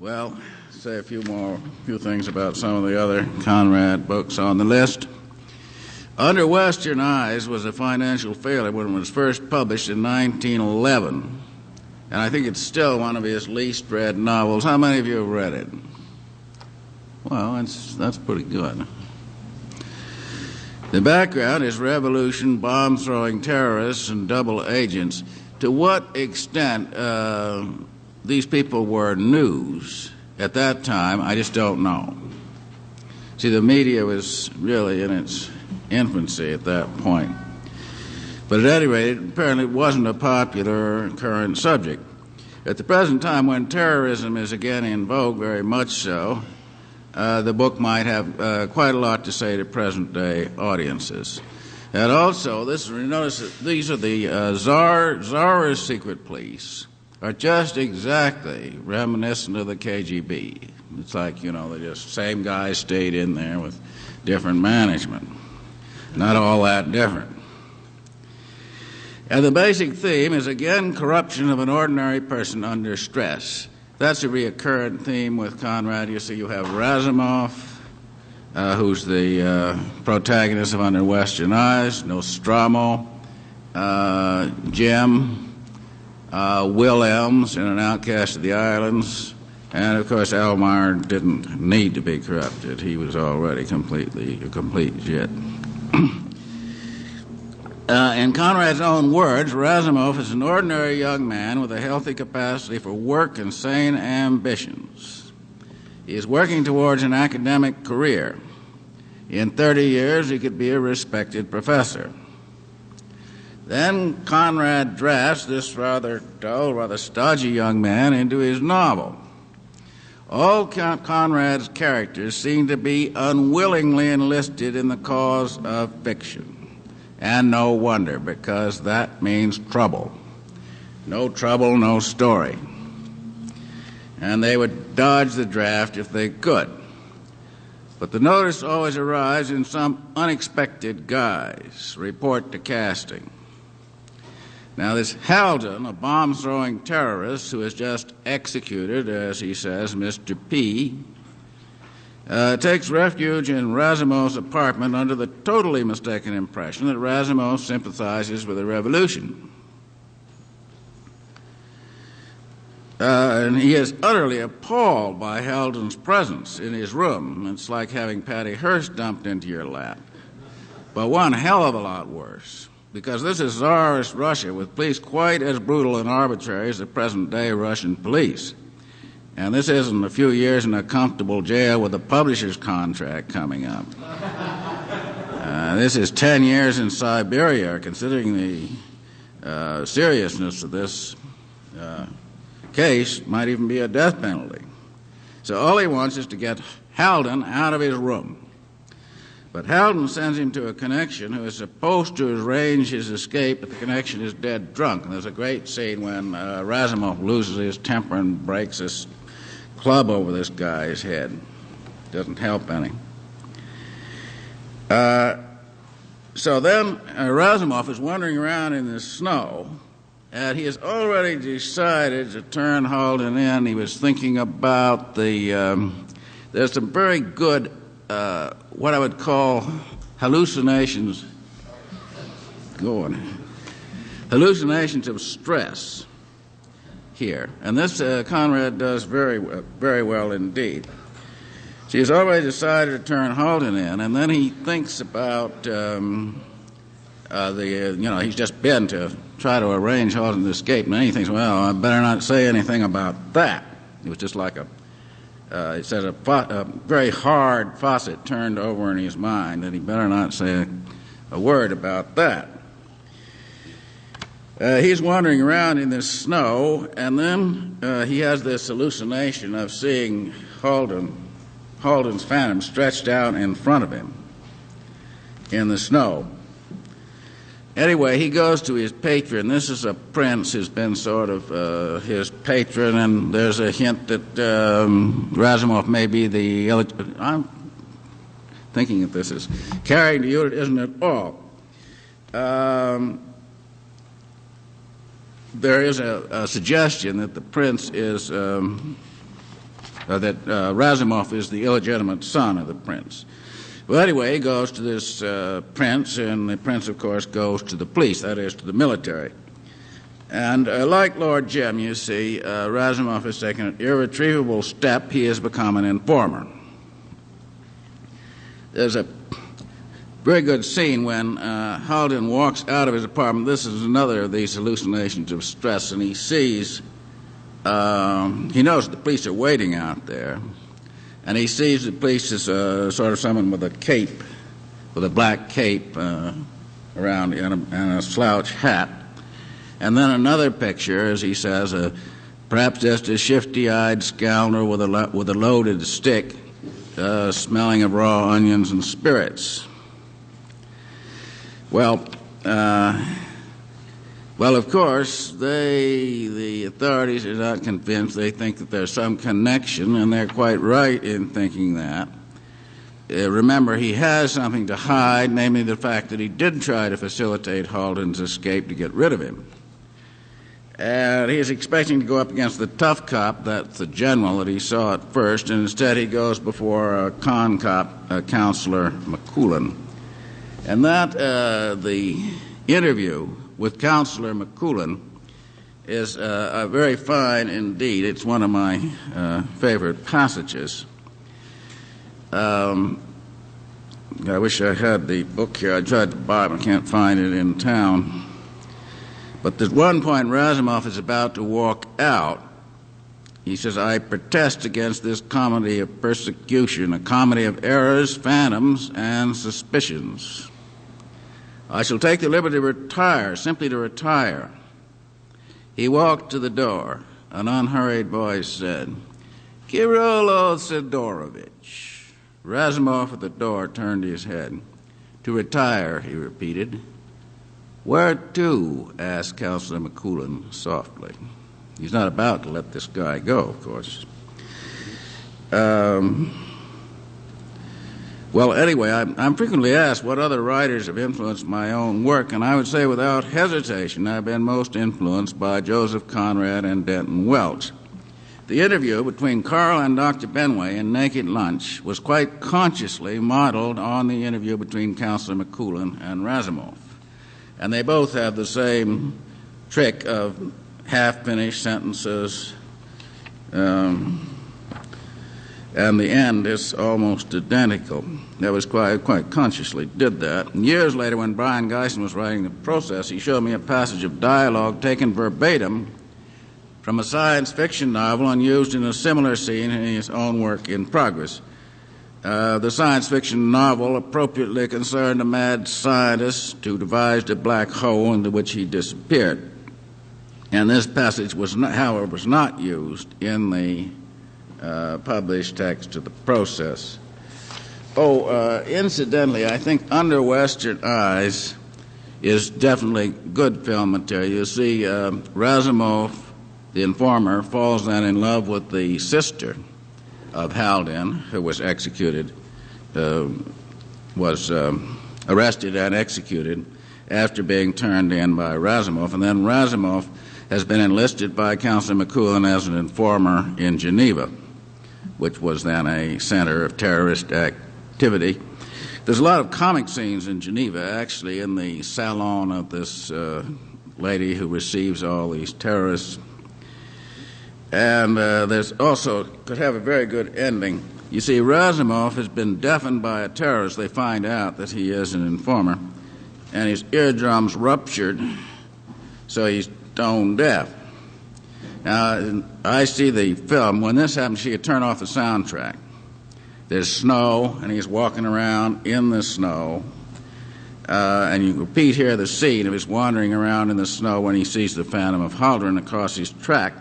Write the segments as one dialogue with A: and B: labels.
A: Well, say a few things about some of the other Conrad books on the list. Under Western Eyes was a financial failure when it was first published in 1911, and I think it's still one of his least read novels. How many of you have read it? Well, that's pretty good. The background is revolution, bomb-throwing terrorists, and double agents. To what extent these people were news at that time, I just don't know. See, the media was really in its infancy at that point. But at any rate, apparently it wasn't a popular current subject. At the present time, when terrorism is again in vogue, very much so, the book might have quite a lot to say to present-day audiences. And also, notice that these are the Tsarist secret police are just exactly reminiscent of the KGB. It's like, they're just same guys stayed in there with different management. Not all that different. And the basic theme is, again, corruption of an ordinary person under stress. That's a recurrent theme with Conrad. You see, you have Razumov, who's the protagonist of Under Western Eyes, Nostromo, Jim, Will Elms in An Outcast of the Islands, and, of course, Elmire didn't need to be corrupted. He was already a complete jet. In Conrad's own words, Razumov is an ordinary young man with a healthy capacity for work and sane ambitions. He is working towards an academic career. In 30 years, he could be a respected professor. Then Conrad drafts this rather dull, rather stodgy young man into his novel. All Conrad's characters seem to be unwillingly enlisted in the cause of fiction. And no wonder, because that means trouble. No trouble, no story. And they would dodge the draft if they could. But the notice always arrives in some unexpected guise. Report to casting. Now, this Haldon, a bomb-throwing terrorist who has just executed, as he says, Mr. P., takes refuge in Razumov's apartment under the totally mistaken impression that Razumov sympathizes with the revolution. And he is utterly appalled by Haldon's presence in his room. It's like having Patty Hearst dumped into your lap. But one hell of a lot worse, because this is Tsarist Russia with police quite as brutal and arbitrary as the present-day Russian police. And this isn't a few years in a comfortable jail with a publisher's contract coming up. This is 10 years in Siberia, considering the seriousness of this case, might even be a death penalty. So all he wants is to get Haldon out of his room. But Haldon sends him to a connection who is supposed to arrange his escape, but the connection is dead drunk. And there's a great scene when Razumov loses his temper and breaks his club over this guy's head. Doesn't help any. So then Razumov is wandering around in the snow, and he has already decided to turn Haldon in. He was thinking about there's some very good, what I would call hallucinations. Go on. Hallucinations of stress here. And this Conrad does very well indeed. She has already decided to turn Haldon in, and then he thinks about he's just been to try to arrange Haldon's escape, and then he thinks, well, I better not say anything about that. It was just like it says a very hard faucet turned over in his mind, that he better not say a word about that. He's wandering around in this snow, and then he has this hallucination of seeing Haldon's phantom stretched out in front of him in the snow. Anyway, he goes to his patron. This is a prince who's been sort of his patron, and there's a hint that Razumov may be the... I'm thinking that this is carrying to you, it isn't at all. There is a suggestion that the prince is that Razumov is the illegitimate son of the prince. Well, anyway, he goes to this prince, and the prince, of course, goes to the police, that is, to the military. And like Lord Jim, you see, Razumov has taken an irretrievable step. He has become an informer. There's a very good scene when Halden walks out of his apartment. This is another of these hallucinations of stress, and he sees, he knows the police are waiting out there, and he sees the police as sort of someone with a cape, with a black cape around and a slouch hat. And then another picture, as he says, perhaps just a shifty-eyed scoundrel with a loaded stick, smelling of raw onions and spirits. Well, of course, the authorities are not convinced. They think that there's some connection, and they're quite right in thinking that. Remember, he has something to hide, namely the fact that he did try to facilitate Halden's escape to get rid of him. And he's expecting to go up against the tough cop, that's the general that he saw at first, and instead he goes before a con cop, Counselor McCoolin. And that, the interview with Counselor McCoolin is very fine indeed. It's one of my favorite passages. I wish I had the book here. I tried to buy it, but I can't find it in town. But at one point, Razumov is about to walk out. He says, "I protest against this comedy of persecution, a comedy of errors, phantoms, and suspicions. I shall take the liberty to retire, simply to retire." He walked to the door. An unhurried voice said, "Kirilo Sidorovich." Razumov at the door turned his head. "To retire," he repeated. "Where to?" asked Counselor McCoolin softly. He's not about to let this guy go, of course. Well, anyway, I'm frequently asked what other writers have influenced my own work, and I would say without hesitation I've been most influenced by Joseph Conrad and Denton Welch. The interview between Carl and Dr. Benway in Naked Lunch was quite consciously modeled on the interview between Counselor McCoolin and Razumov. And they both have the same trick of half-finished sentences, and the end is almost identical. That was quite consciously did that. And years later, when Brian Geisen was writing The Process, he showed me a passage of dialogue taken verbatim from a science fiction novel and used in a similar scene in his own work in progress. The science fiction novel appropriately concerned a mad scientist who devised a black hole into which he disappeared. And this passage was not, however, was not used in the published text of The Process. Incidentally, I think Under Western Eyes is definitely good film material. You see, Razumov, the informer, falls then in love with the sister of Halden, who was executed, was arrested and executed after being turned in by Razumov. And then Razumov has been enlisted by Counselor McCoolin as an informer in Geneva, which was then a center of terrorist activity. There's a lot of comic scenes in Geneva, actually, in the salon of this lady who receives all these terrorists. And there's also, could have a very good ending. You see, Razumov has been deafened by a terrorist. They find out that he is an informer, and his eardrums ruptured, so he's stone deaf. Now, I see the film. When this happens, she could turn off the soundtrack. There's snow, and he's walking around in the snow. And you repeat here the scene of his wandering around in the snow when he sees the phantom of Halden across his track.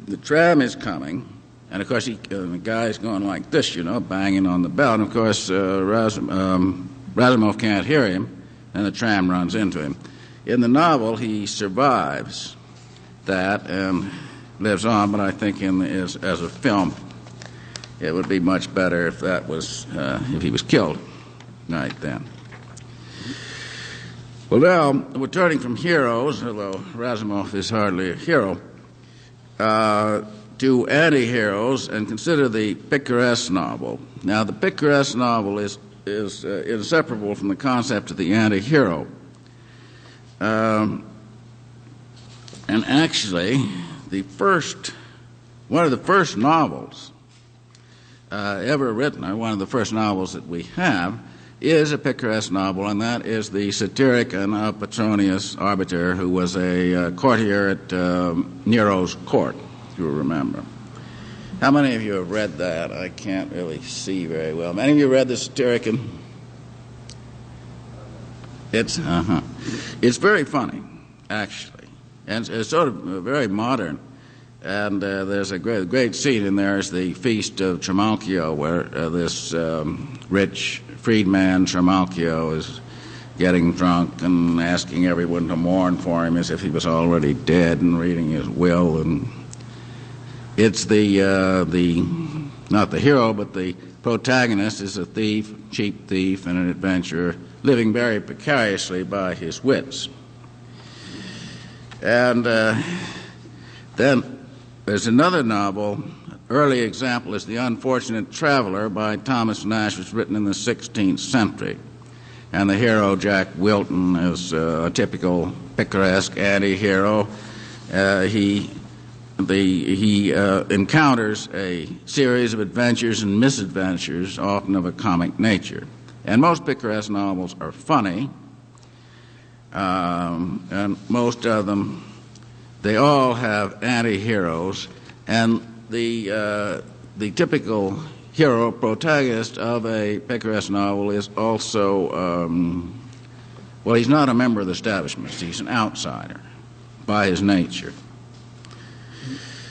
A: The tram is coming, and of course the guy's going like this, banging on the bell. And of course Razumov can't hear him, and the tram runs into him. In the novel, he survives that and lives on, but I think as a film, it would be much better if that was if he was killed right then. Well, now we're turning from heroes, although Razumov is hardly a hero, to anti-heroes and consider the picaresque novel. Now, the picaresque novel is inseparable from the concept of the anti-hero. And actually, one of the first novels ever written, or one of the first novels that we have, is a picaresque novel, and that is the Satyricon of Petronius Arbiter, who was a courtier at Nero's court, if you remember. How many of you have read that? I can't really see very well. Many of you read the Satyricon? It's very funny, actually, and it's sort of very modern. And there's a great scene in there is the Feast of Trimalchio, where this rich freedman Trimalchio is getting drunk and asking everyone to mourn for him as if he was already dead, and reading his will. And it's not the hero, but the protagonist is a thief, cheap thief, and an adventurer living very precariously by his wits. And then there's another novel. Early example is The Unfortunate Traveler by Thomas Nash, which was written in the 16th century. And the hero, Jack Wilton, is a typical picaresque anti-hero. He encounters a series of adventures and misadventures, often of a comic nature. And most picaresque novels are funny, and most of them, they all have anti-heroes, and the typical hero protagonist of a picaresque novel is also, well, he's not a member of the establishment. He's an outsider by his nature.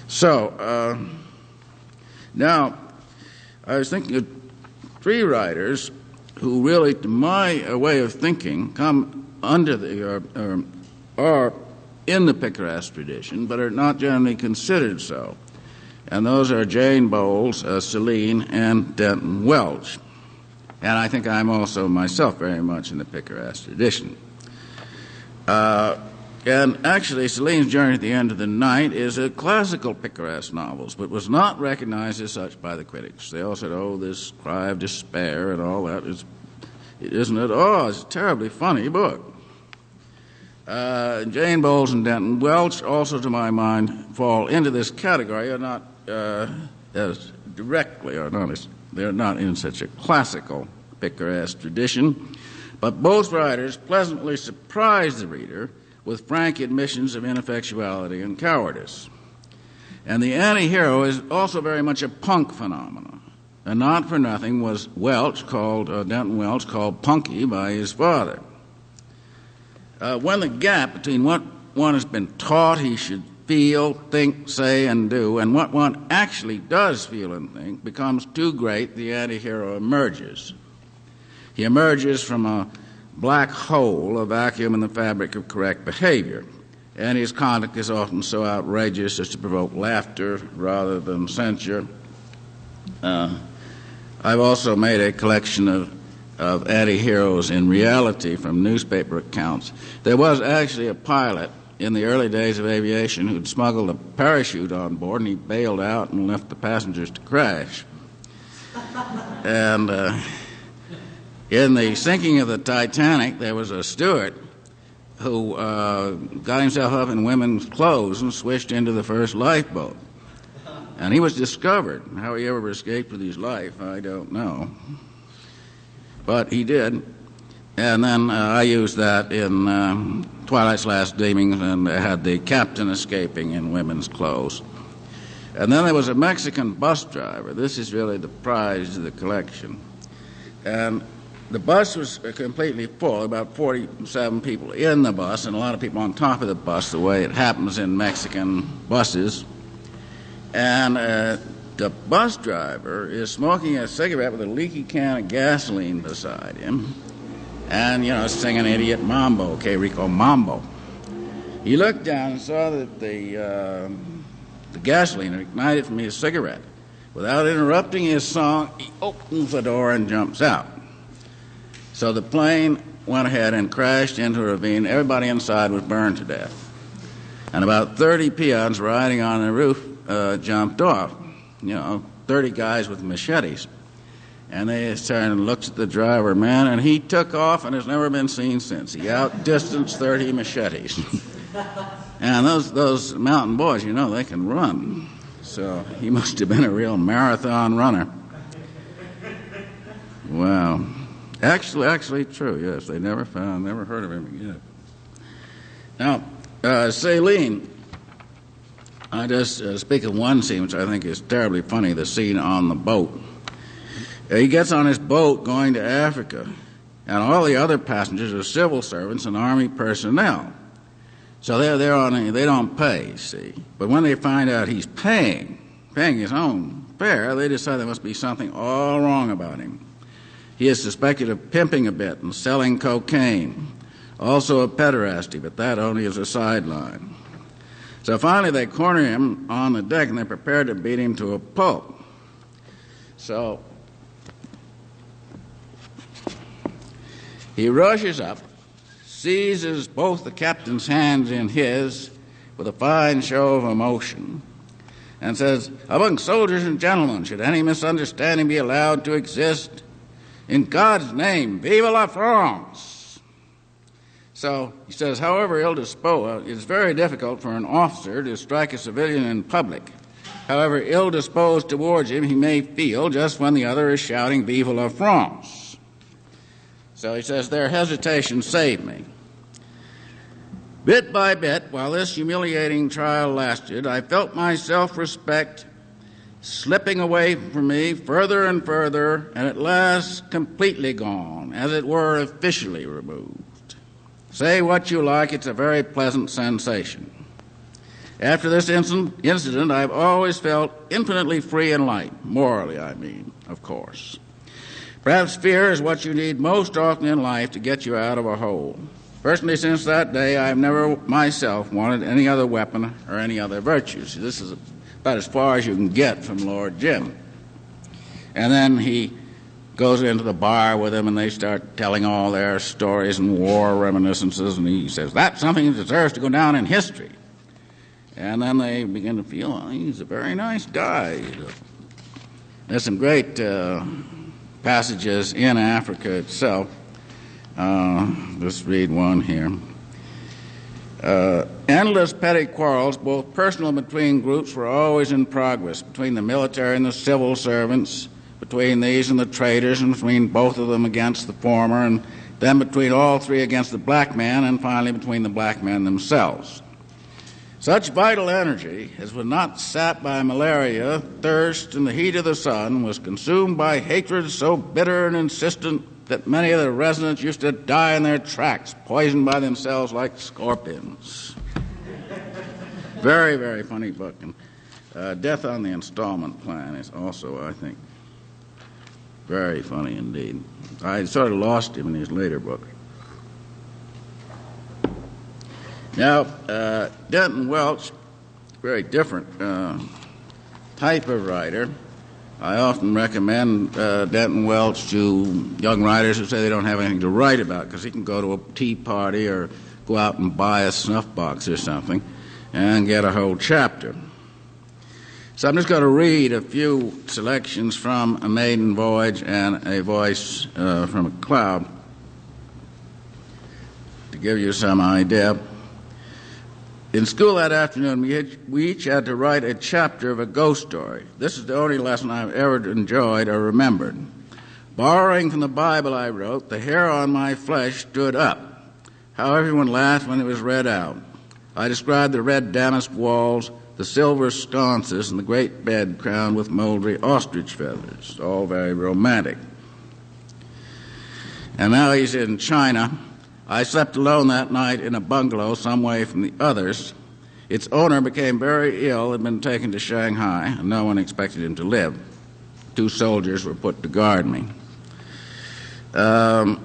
A: So, now, I was thinking of three writers who really, to my way of thinking, come under the, are in the picaresque tradition, but are not generally considered so. And those are Jane Bowles, Celine, and Denton Welch. And I think I'm also myself very much in the picaresque tradition. And actually, Celine's Journey at the End of the Night is a classical picaresque novel, but was not recognized as such by the critics. They all said, oh, this cry of despair and all that, it isn't at all. It's a terribly funny book. Jane Bowles and Denton Welch, also to my mind, fall into this category, are not as directly, or not as, they're not in such a classical picaresque tradition, but both writers pleasantly surprise the reader with frank admissions of ineffectuality and cowardice. And the anti-hero is also very much a punk phenomenon, and not for nothing was Denton Welch called punky by his father. When the gap between what one has been taught he should feel, think, say, and do, and what one actually does feel and think becomes too great, the anti-hero emerges. He emerges from a black hole, a vacuum in the fabric of correct behavior, and his conduct is often so outrageous as to provoke laughter rather than censure. I've also made a collection of anti-heroes in reality from newspaper accounts. There was actually a pilot in the early days of aviation who'd smuggled a parachute on board, and he bailed out and left the passengers to crash. And in the sinking of the Titanic, there was a steward who got himself up in women's clothes and swished into the first lifeboat. And he was discovered. How he ever escaped with his life, I don't know. But he did. And then I used that in Twilight's Last Gleaming, and I had the captain escaping in women's clothes. And then there was a Mexican bus driver. This is really the prize of the collection. And the bus was completely full, about 47 people in the bus, and a lot of people on top of the bus, the way it happens in Mexican buses. And the bus driver is smoking a cigarette with a leaky can of gasoline beside him, and, singing idiot mambo, que rico mambo. He looked down and saw that the gasoline had ignited from his cigarette. Without interrupting his song, he opens the door and jumps out. So the plane went ahead and crashed into a ravine. Everybody inside was burned to death. And about 30 peons riding on the roof jumped off. 30 guys with machetes. And they turned and looked at the driver, man, and he took off and has never been seen since. He outdistanced 30 machetes. And those mountain boys, they can run. So he must have been a real marathon runner. Wow. Actually true, yes. They never heard of him again. Now, Saline, I just speak of one scene which I think is terribly funny, the scene on the boat. He gets on his boat going to Africa, and all the other passengers are civil servants and army personnel. So they don't pay, see. But when they find out he's paying his own fare, they decide there must be something all wrong about him. He is suspected of pimping a bit and selling cocaine, also a pederasty, but that only is a sideline. So finally they corner him on the deck and they're prepared to beat him to a pulp. So he rushes up, seizes both the captain's hands in his with a fine show of emotion, and says, "Among soldiers and gentlemen, should any misunderstanding be allowed to exist? In God's name, vive la France!" So he says, however ill-disposed, it's very difficult for an officer to strike a civilian in public. However ill-disposed towards him he may feel just when the other is shouting, "Vive la France!" So he says, their hesitation saved me. Bit by bit, while this humiliating trial lasted, I felt my self-respect slipping away from me further and further, and at last completely gone, as it were officially removed. Say what you like, it's a very pleasant sensation. After this incident, I've always felt infinitely free and light, morally, I mean, of course. Perhaps fear is what you need most often in life to get you out of a hole. Personally, since that day, I've never myself wanted any other weapon or any other virtues. This is about as far as you can get from Lord Jim. And then he goes into the bar with him, and they start telling all their stories and war reminiscences, and he says, that's something that deserves to go down in history. And then they begin to feel, oh, he's a very nice guy. There's some great passages in Africa itself. Let's read one here. Endless petty quarrels, both personal and between groups, were always in progress, between the military and the civil servants, between these and the traders, and between both of them against the former, and then between all three against the black man, and finally between the black men themselves. Such vital energy as was not sapped by malaria, thirst, and the heat of the sun was consumed by hatred so bitter and insistent that many of the residents used to die in their tracks, poisoned by themselves like scorpions. Very, very funny book. And Death on the Installment Plan is also, I think, very funny indeed. I sort of lost him in his later book. Now, Denton Welch, very different type of writer. I often recommend Denton Welch to young writers who say they don't have anything to write about, because he can go to a tea party or go out and buy a snuff box or something and get a whole chapter. So I'm just going to read a few selections from A Maiden Voyage and A Voice from a Cloud to give you some idea. In school that afternoon, we each had to write a chapter of a ghost story. This is the only lesson I've ever enjoyed or remembered. Borrowing from the Bible, I wrote, the hair on my flesh stood up. How everyone laughed when it was read out. I described the red damask walls, the silver sconces, and the great bed crowned with moldy ostrich feathers. All very romantic. And now he's in China. I slept alone that night in a bungalow some way from the others. Its owner became very ill, had been taken to Shanghai, and no one expected him to live. 2 soldiers were put to guard me. I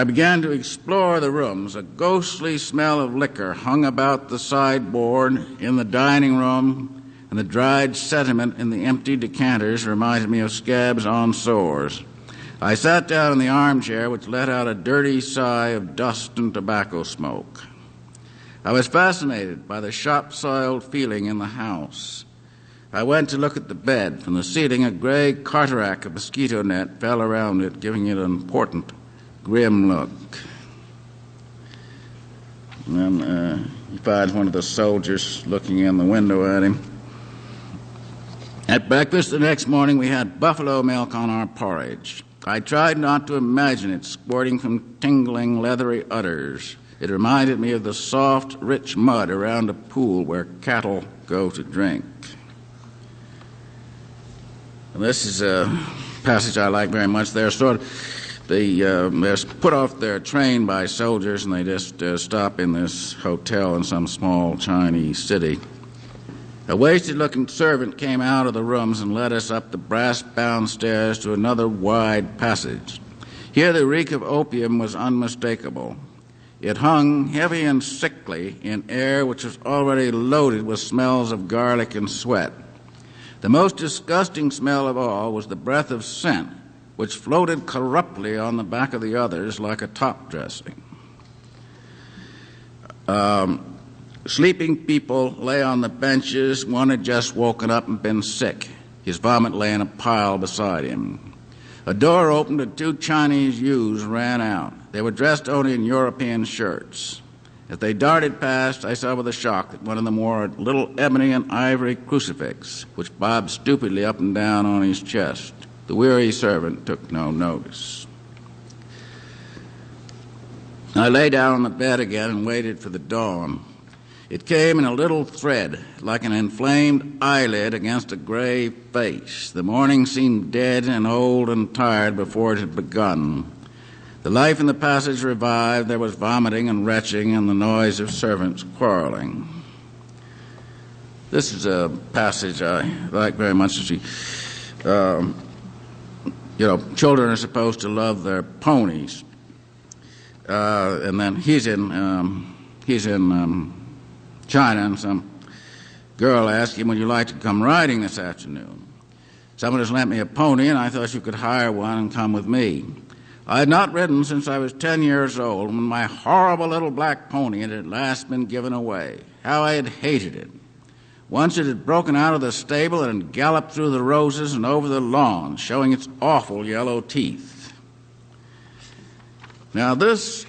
A: began to explore the rooms. A ghostly smell of liquor hung about the sideboard in the dining room, and the dried sediment in the empty decanters reminded me of scabs on sores. I sat down in the armchair, which let out a dirty sigh of dust and tobacco smoke. I was fascinated by the sharp-soiled feeling in the house. I went to look at the bed. From the ceiling, a gray carterac of mosquito net fell around it, giving it an important, grim look. And then he finds one of the soldiers looking in the window at him. At breakfast the next morning, we had buffalo milk on our porridge. I tried not to imagine it squirting from tingling, leathery udders. It reminded me of the soft, rich mud around a pool where cattle go to drink. And this is a passage I like very much. They're put off their train by soldiers, and they just stop in this hotel in some small Chinese city. A wasted-looking servant came out of the rooms and led us up the brass-bound stairs to another wide passage. Here the reek of opium was unmistakable. It hung heavy and sickly in air which was already loaded with smells of garlic and sweat. The most disgusting smell of all was the breath of scent, which floated corruptly on the back of the others like a top dressing. Sleeping people lay on the benches. One had just woken up and been sick. His vomit lay in a pile beside him. A door opened and 2 Chinese youths ran out. They were dressed only in European shirts. As they darted past, I saw with a shock that one of them wore a little ebony and ivory crucifix, which bobbed stupidly up and down on his chest. The weary servant took no notice. I lay down on the bed again and waited for the dawn. It came in a little thread, like an inflamed eyelid against a gray face. The morning seemed dead and old and tired before it had begun. The life in the passage revived. There was vomiting and retching and the noise of servants quarreling. This is a passage I like very much. Children are supposed to love their ponies. And then he's in China, and some girl asked him, "Would you like to come riding this afternoon?" "Someone has lent me a pony, and I thought you could hire one and come with me." I had not ridden since I was 10 years old, when my horrible little black pony had at last been given away. How I had hated it. Once it had broken out of the stable and had galloped through the roses and over the lawn, showing its awful yellow teeth. Now this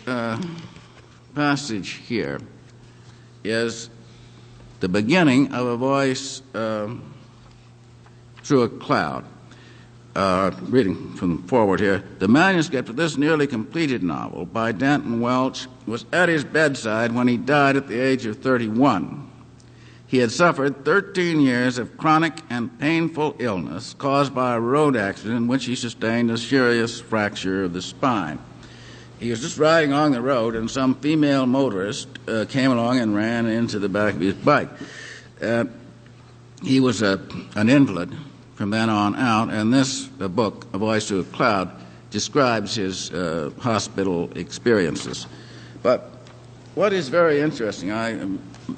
A: passage here is the beginning of a voice through a cloud. Reading from forward here. The manuscript of this nearly completed novel by Denton Welch was at his bedside when he died at the age of 31. He had suffered 13 years of chronic and painful illness caused by a road accident in which he sustained a serious fracture of the spine. He was just riding along the road, and some female motorist came along and ran into the back of his bike. He was an invalid from then on out, and this book, A Voice Through a Cloud, describes his hospital experiences. But what is very interesting, I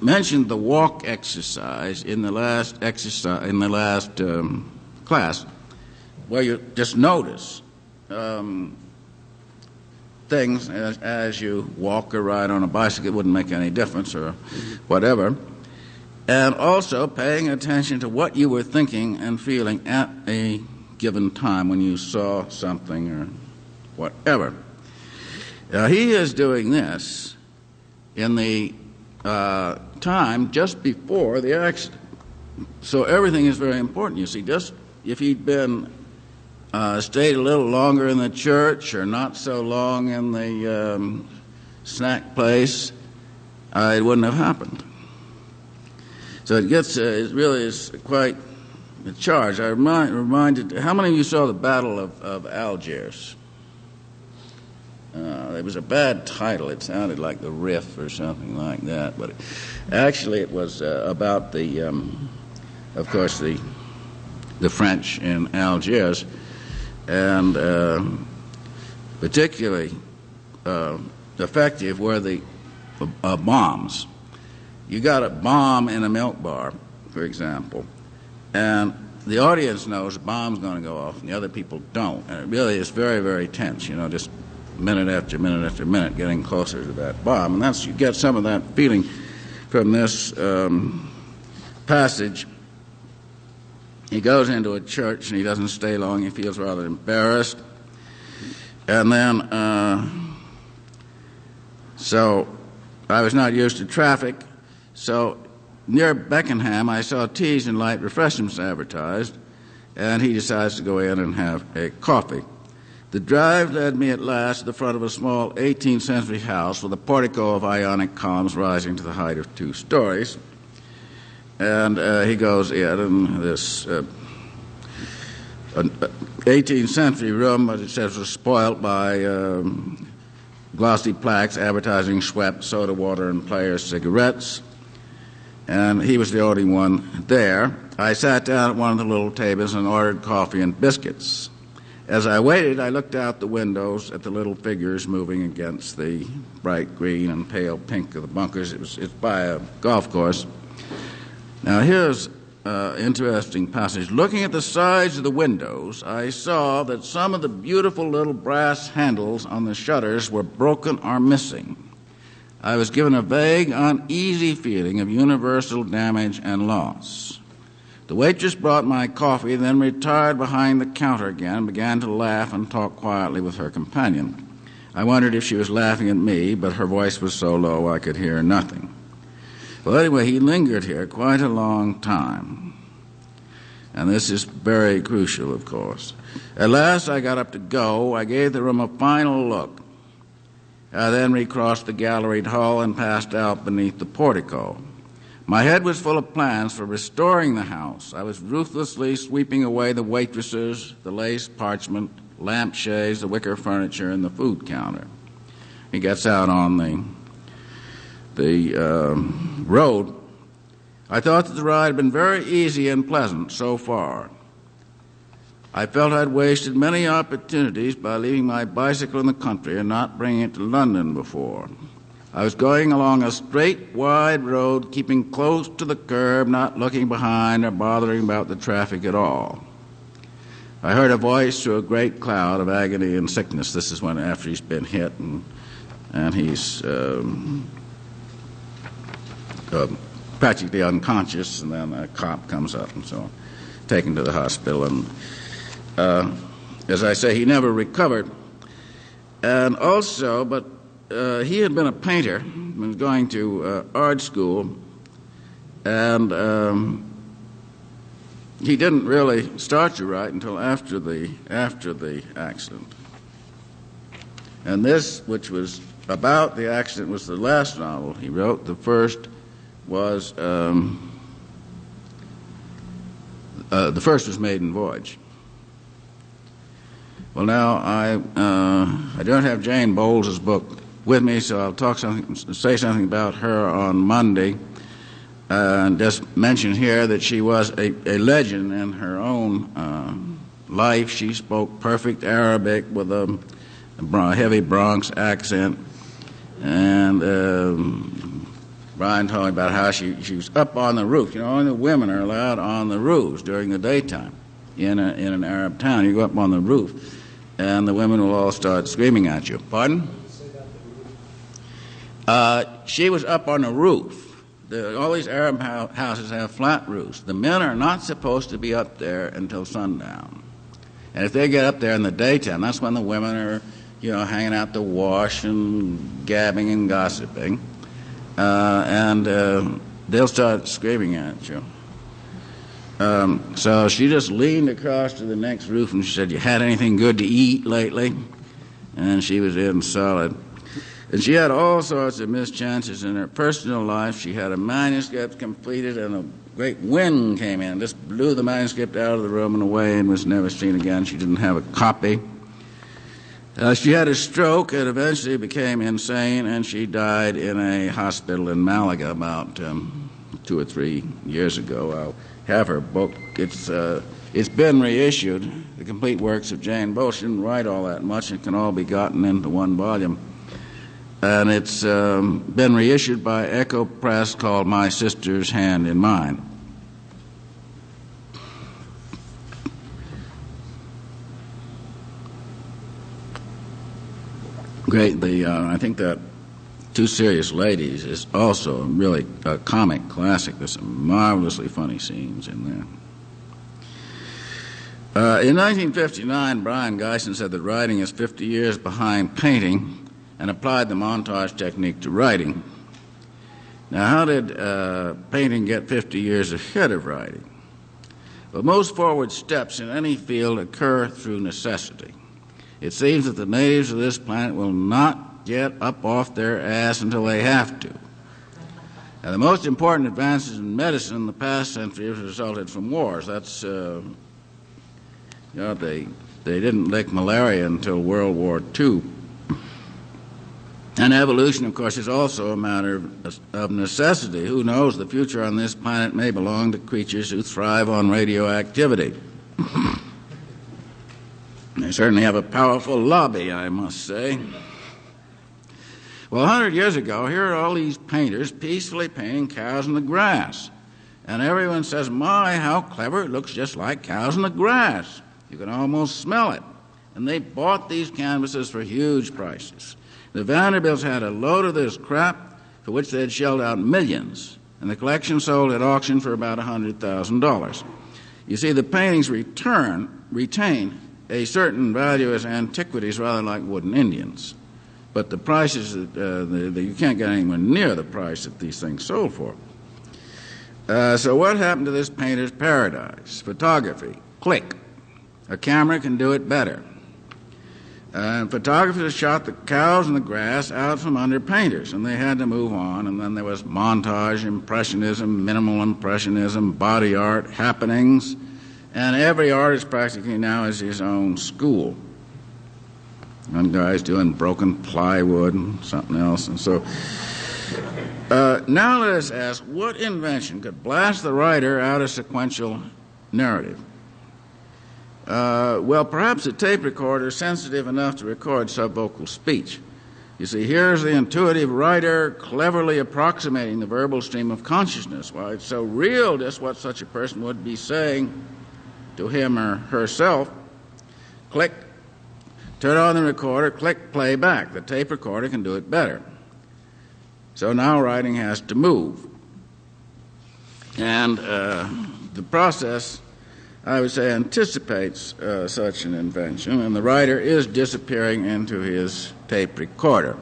A: mentioned the walk exercise in the last class, where you just notice things as you walk or ride on a bicycle. It wouldn't make any difference or whatever. And also paying attention to what you were thinking and feeling at a given time when you saw something or whatever. He is doing this in the time just before the accident. So everything is very important. You see, just if he'd been stayed a little longer in the church or not so long in the snack place, it wouldn't have happened. So it really is quite a charge. I reminded, how many of you saw the Battle of Algiers? It was a bad title. It sounded like the Riff or something like that, but actually it was about of course, the French in Algiers, and particularly effective were the bombs. You got a bomb in a milk bar, for example, and the audience knows a bomb's going to go off, and the other people don't. And it really is very, very tense, just minute after minute after minute getting closer to that bomb. And you get some of that feeling from this passage. He goes into a church and he doesn't stay long. He feels rather embarrassed. And then, so I was not used to traffic. So near Beckenham, I saw teas and light refreshments advertised, and he decides to go in and have a coffee. The drive led me at last to the front of a small 18th century house with a portico of Ionic columns rising to the height of 2 stories. And he goes in, and this 18th century room, as it says, was spoilt by glossy plaques advertising Schweppes, soda water, and Players cigarettes. And he was the only one there. I sat down at one of the little tables and ordered coffee and biscuits. As I waited, I looked out the windows at the little figures moving against the bright green and pale pink of the bunkers. It's by a golf course. Now, here's an interesting passage. Looking at the sides of the windows, I saw that some of the beautiful little brass handles on the shutters were broken or missing. I was given a vague, uneasy feeling of universal damage and loss. The waitress brought my coffee, then retired behind the counter again and began to laugh and talk quietly with her companion. I wondered if she was laughing at me, but her voice was so low I could hear nothing. Well, anyway, he lingered here quite a long time. And this is very crucial, of course. At last I got up to go. I gave the room a final look. I then recrossed the galleried hall and passed out beneath the portico. My head was full of plans for restoring the house. I was ruthlessly sweeping away the waitresses, the lace parchment, lampshades, the wicker furniture, and the food counter. He gets out on the road. I thought that the ride had been very easy and pleasant so far. I felt I'd wasted many opportunities by leaving my bicycle in the country and not bringing it to London before. I was going along a straight, wide road, keeping close to the curb, not looking behind or bothering about the traffic at all. I heard a voice through a great cloud of agony and sickness. This is when after he's been hit and he's practically unconscious, and then a cop comes up and so on, taken to the hospital. And as I say, he never recovered. And also, but he had been a painter, was going to art school, and he didn't really start to write until after the accident. And this, which was about the accident, was the last novel he wrote. The first was Maiden Voyage. Well, now I don't have Jane Bowles's book with me, so I'll say something about her on Monday. And just mention here that she was a legend in her own life. She spoke perfect Arabic with a heavy Bronx accent. And Brian told me about how she was up on the roof. You know, only women are allowed on the roofs during the daytime in an Arab town. You go up on the roof, and the women will all start screaming at you. Pardon? She was up on the roof. All these Arab houses have flat roofs. The men are not supposed to be up there until sundown. And if they get up there in the daytime, that's when the women are, hanging out the wash and gabbing and gossiping. And they'll start screaming at you. So she just leaned across to the next roof and she said, "You had anything good to eat lately?" And she was in solid. And she had all sorts of mischances in her personal life. She had a manuscript completed, and a great wind came in and just blew the manuscript out of the room and away and was never seen again. She didn't have a copy. She had a stroke and eventually became insane, and she died in a hospital in Malaga about 2 or 3 years ago. I'll have her book. It's been reissued, The Complete Works of Jane Bowles. She didn't write all that much. It can all be gotten into one volume. And it's been reissued by Echo Press, called My Sister's Hand in Mine. Great. I think that Two Serious Ladies is also really a comic classic. There's some marvelously funny scenes in there. In 1959, Brian Geisen said that writing is 50 years behind painting and applied the montage technique to writing. Now, how did painting get 50 years ahead of writing? Well, most forward steps in any field occur through necessity. It seems that the natives of this planet will not get up off their ass until they have to. Now, the most important advances in medicine in the past century have resulted from wars. That's, they didn't lick malaria until World War II. And evolution, of course, is also a matter of necessity. Who knows, the future on this planet may belong to creatures who thrive on radioactivity. They certainly have a powerful lobby, I must say. Well, 100 years ago, here are all these painters peacefully painting cows in the grass. And everyone says, my, how clever, it looks just like cows in the grass. You can almost smell it. And they bought these canvases for huge prices. The Vanderbilts had a load of this crap for which they had shelled out millions, and the collection sold at auction for about $100,000. You see, the paintings retain a certain value as antiquities, rather like wooden Indians. But the prices, you can't get anywhere near the price that these things sold for. So what happened to this painter's paradise? Photography. Click. A camera can do it better. Photographers shot the cows in the grass out from under painters, and they had to move on. And then there was montage, impressionism, minimal impressionism, body art, happenings, and every artist practically now has his own school. One guy's doing broken plywood and something else. And so now let us ask, what invention could blast the writer out of sequential narrative? Well, perhaps a tape recorder sensitive enough to record subvocal speech. You see, here's the intuitive writer cleverly approximating the verbal stream of consciousness. Why, it's so real, just what such a person would be saying to him or herself. Click, turn on the recorder, click, play back. The tape recorder can do it better. So now writing has to move. And the process, I would say, anticipates such an invention, and the writer is disappearing into his tape recorder.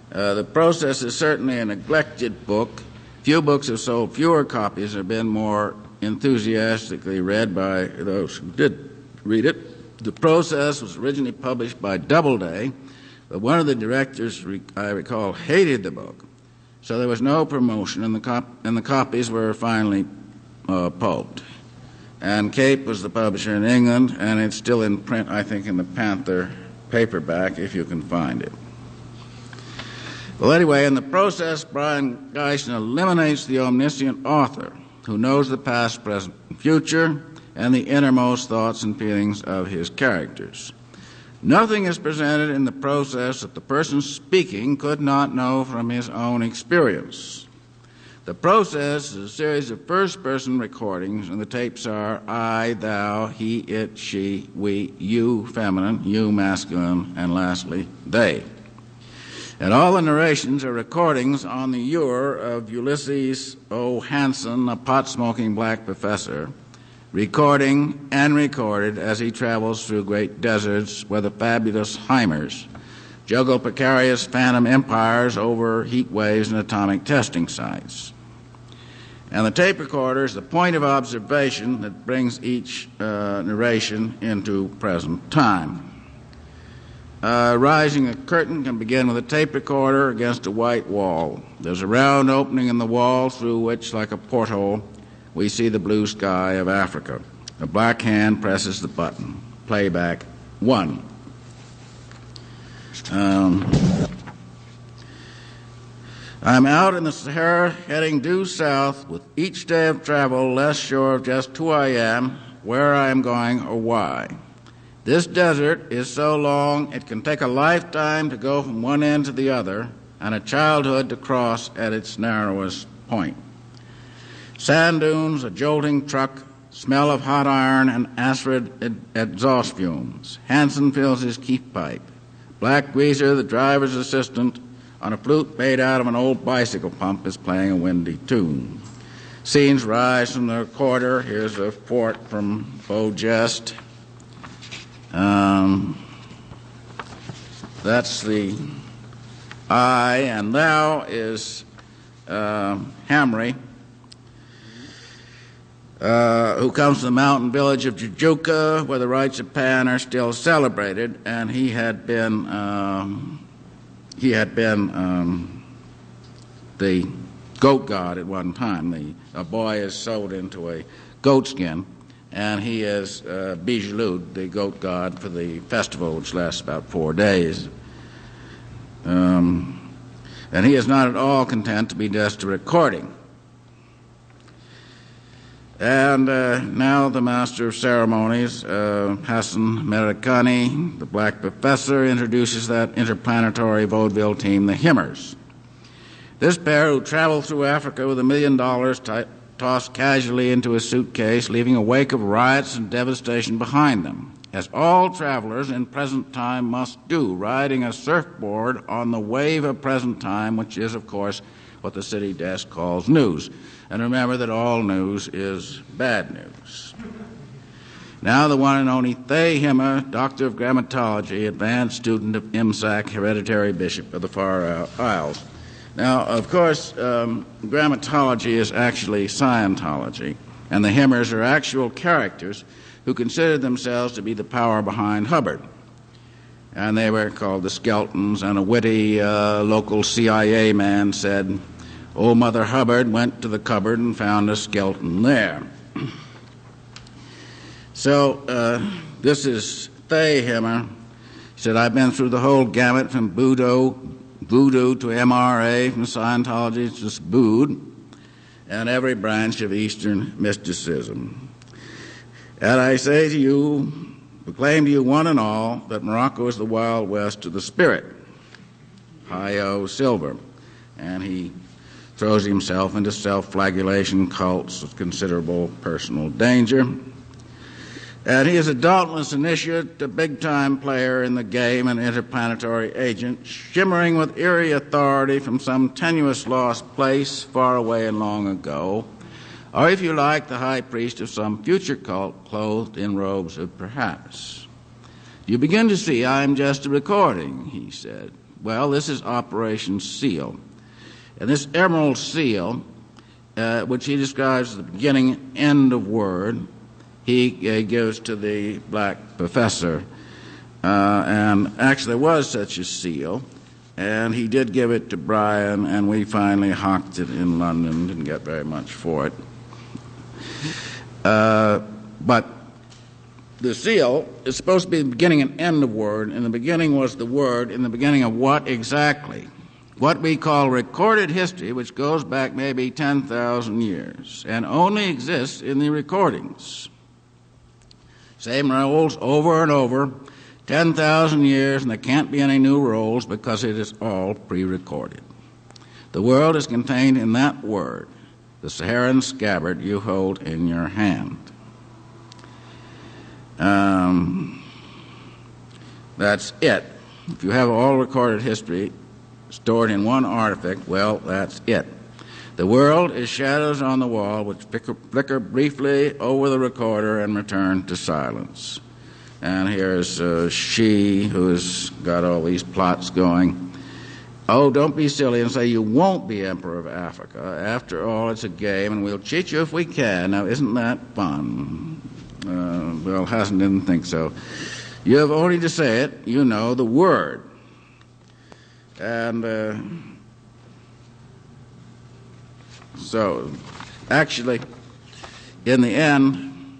A: The process is certainly a neglected book. Few books have sold fewer copies or been more enthusiastically read by those who did read it. The process was originally published by Doubleday, but one of the directors, I recall, hated the book, so there was no promotion, and the copies were finally pulped. And Cape was the publisher in England, and it's still in print, I think, in the Panther paperback, if you can find it. Well, anyway, in the process, Brian Geisen eliminates the omniscient author who knows the past, present, and future, and the innermost thoughts and feelings of his characters. Nothing is presented in the process that the person speaking could not know from his own experience. The process is a series of first-person recordings, and the tapes are I, thou, he, it, she, we, you, feminine, you, masculine, and lastly, they. And all the narrations are recordings on the ewer of Ulysses O. Hanson, a pot-smoking black professor, recording and recorded as he travels through great deserts where the fabulous Heimers juggle precarious phantom empires over heat waves and atomic testing sites. And the tape recorder is the point of observation that brings each narration into present time. Rising a curtain can begin with a tape recorder against a white wall. There's a round opening in the wall through which, like a porthole, we see the blue sky of Africa. A black hand presses the button. Playback 1. I'm out in the Sahara heading due south, with each day of travel less sure of just who I am, where I am going, or why. This desert is so long it can take a lifetime to go from one end to the other, and a childhood to cross at its narrowest point. Sand dunes, a jolting truck, smell of hot iron and acrid exhaust fumes. Hanson fills his keep pipe. Black Greaser, the driver's assistant, on a flute made out of an old bicycle pump is playing a windy tune. Scenes rise from the recorder. Here's a fort from Beau Geste. That's the I, and thou is Hamri, who comes to the mountain village of Jujuka, where the rites of Pan are still celebrated, and he had been the goat god at one time. A boy is sewed into a goat skin, and he is Bijloud, the goat god, for the festival, which lasts about 4 days. And he is not at all content to be just a recording. And now the master of ceremonies, Hassan Merakani, the black professor, introduces that interplanetary vaudeville team, the Himmers. This pair, who traveled through Africa with $1 million tossed casually into a suitcase, leaving a wake of riots and devastation behind them, as all travelers in present time must do, riding a surfboard on the wave of present time, which is, of course, what the city desk calls news. And remember that all news is bad news. Now the one and only Thay Himmer, Doctor of Grammatology, advanced student of IMSAC, hereditary bishop of the Far Isles. Now, of course, grammatology is actually Scientology, and the Himmers are actual characters who considered themselves to be the power behind Hubbard. And they were called the Skeltons, and a witty local CIA man said, "Old Mother Hubbard went to the cupboard and found a skeleton there." So this is Thay Himmer. He said, "I've been through the whole gamut from voodoo to MRA, from Scientology to Spood, and every branch of Eastern mysticism. And I say to you, proclaim to you one and all, that Morocco is the Wild West of the spirit." Hi-O Silver. And he throws himself into self-flagellation cults of considerable personal danger. And he is a dauntless initiate, a big-time player in the game, an interplanetary agent, shimmering with eerie authority from some tenuous lost place far away and long ago, or if you like, the high priest of some future cult clothed in robes of perhaps. "You begin to see I am just a recording," he said. Well, this is Operation Seal. And this emerald seal, which he describes as the beginning and end of word, he gives to the black professor. And actually there was such a seal, and he did give it to Brian, and we finally hawked it in London, didn't get very much for it. But the seal is supposed to be the beginning and end of word, and the beginning was the word, in the beginning of what exactly? What we call recorded history, which goes back maybe 10,000 years, and only exists in the recordings. Same rolls over and over, 10,000 years, and there can't be any new rolls because it is all pre-recorded. The world is contained in that word, the Saharan scabbard you hold in your hand. That's it. If you have all recorded history stored in one artifact, well, that's it. The world is shadows on the wall which flicker briefly over the recorder and return to silence. And here's she who's got all these plots going. Oh, don't be silly and say you won't be Emperor of Africa. After all, it's a game, and we'll cheat you if we can. Now, isn't that fun? Well, Hassan didn't think so. You have only to say it. You know the word. And so, actually, in the end,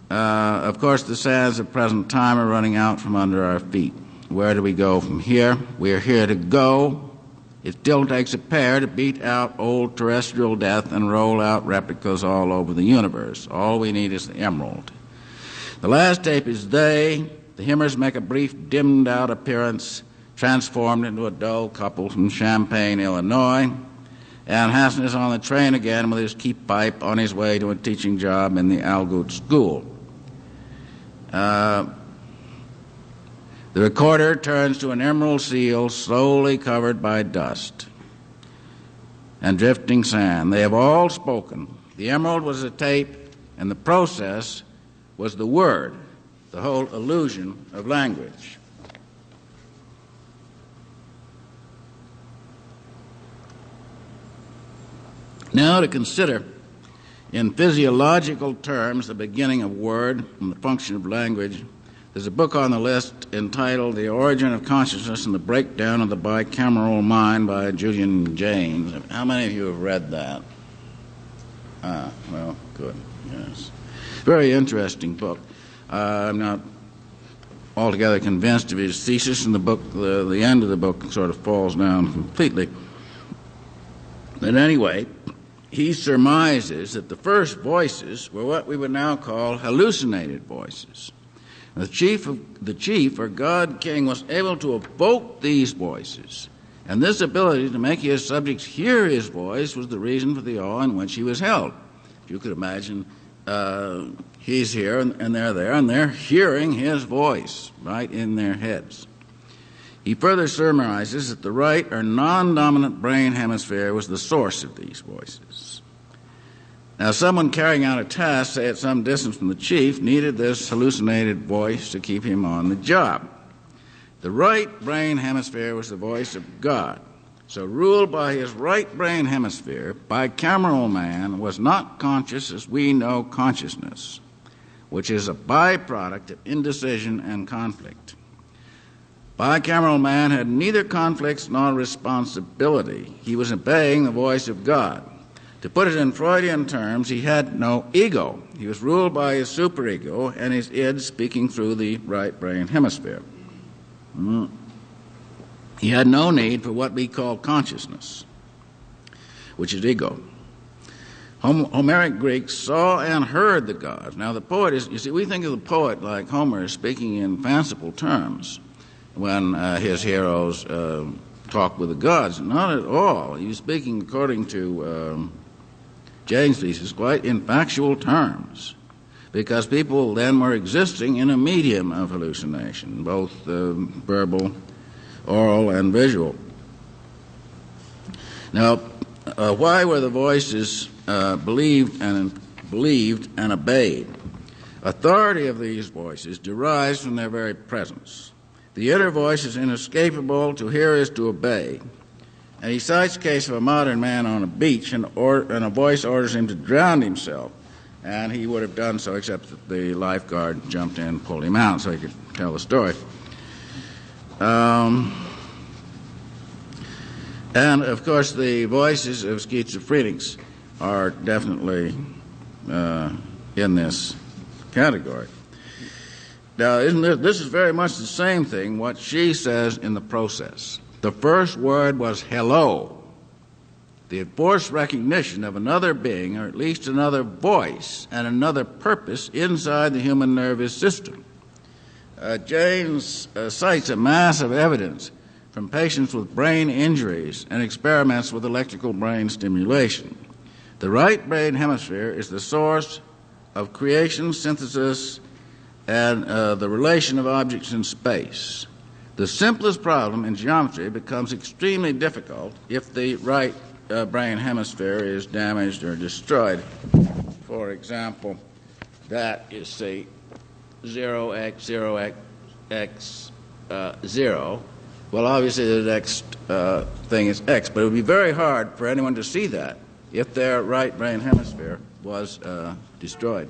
A: of course, the sands of present time are running out from under our feet. Where do we go from here? We are here to go. It still takes a pair to beat out old terrestrial death and roll out replicas all over the universe. All we need is the emerald. The last tape is they. The Himmers make a brief dimmed-out appearance, transformed into a dull couple from Champaign, Illinois. And Hassan is on the train again with his keep pipe on his way to a teaching job in the Algout School. The recorder turns to an emerald seal slowly covered by dust and drifting sand. They have all spoken. The emerald was a tape, and the process was the word, the whole illusion of language. Now to consider in physiological terms the beginning of word and the function of language, there's a book on the list entitled The Origin of Consciousness and the Breakdown of the Bicameral Mind by Julian Jaynes. How many of you have read that? Well, good, yes. Very interesting book. I'm not altogether convinced of his thesis, and the book, the end of the book sort of falls down completely. But anyway, he surmises that the first voices were what we would now call hallucinated voices. The chief or God King was able to evoke these voices, and this ability to make his subjects hear his voice was the reason for the awe in which he was held. You could imagine he's here and they're there, and they're hearing his voice right in their heads. He further surmises that the right or non-dominant brain hemisphere was the source of these voices. Now, someone carrying out a task, say at some distance from the chief, needed this hallucinated voice to keep him on the job. The right brain hemisphere was the voice of God. So, ruled by his right brain hemisphere, bicameral man was not conscious as we know consciousness, which is a byproduct of indecision and conflict. Bicameral man had neither conflicts nor responsibility. He was obeying the voice of God. To put it in Freudian terms, he had no ego. He was ruled by his superego and his id speaking through the right brain hemisphere. He had no need for what we call consciousness, which is ego. Homeric Greeks saw and heard the gods. Now the poet is, you see, we think of the poet like Homer as speaking in fanciful terms when his heroes talk with the gods. Not at all. He was speaking, according to Jaynes' thesis, quite in factual terms, because people then were existing in a medium of hallucination, both verbal, oral, and visual. Now, why were the voices believed and obeyed? Authority of these voices derives from their very presence. The inner voice is inescapable. To hear is to obey. And he cites the case of a modern man on a beach, and a voice orders him to drown himself. And he would have done so, except that the lifeguard jumped in and pulled him out so he could tell the story. And, of course, the voices of schizophrenics are definitely in this category. Now, this is very much the same thing, what she says in the process. The first word was hello. The enforced recognition of another being, or at least another voice, and another purpose inside the human nervous system. Jaynes cites a mass of evidence from patients with brain injuries and experiments with electrical brain stimulation. The right brain hemisphere is the source of creation, synthesis, and the relation of objects in space. The simplest problem in geometry becomes extremely difficult if the right brain hemisphere is damaged or destroyed. For example, that is, say, 0x, 0x, 0. Well, obviously the next thing is x, but it would be very hard for anyone to see that if their right brain hemisphere was destroyed.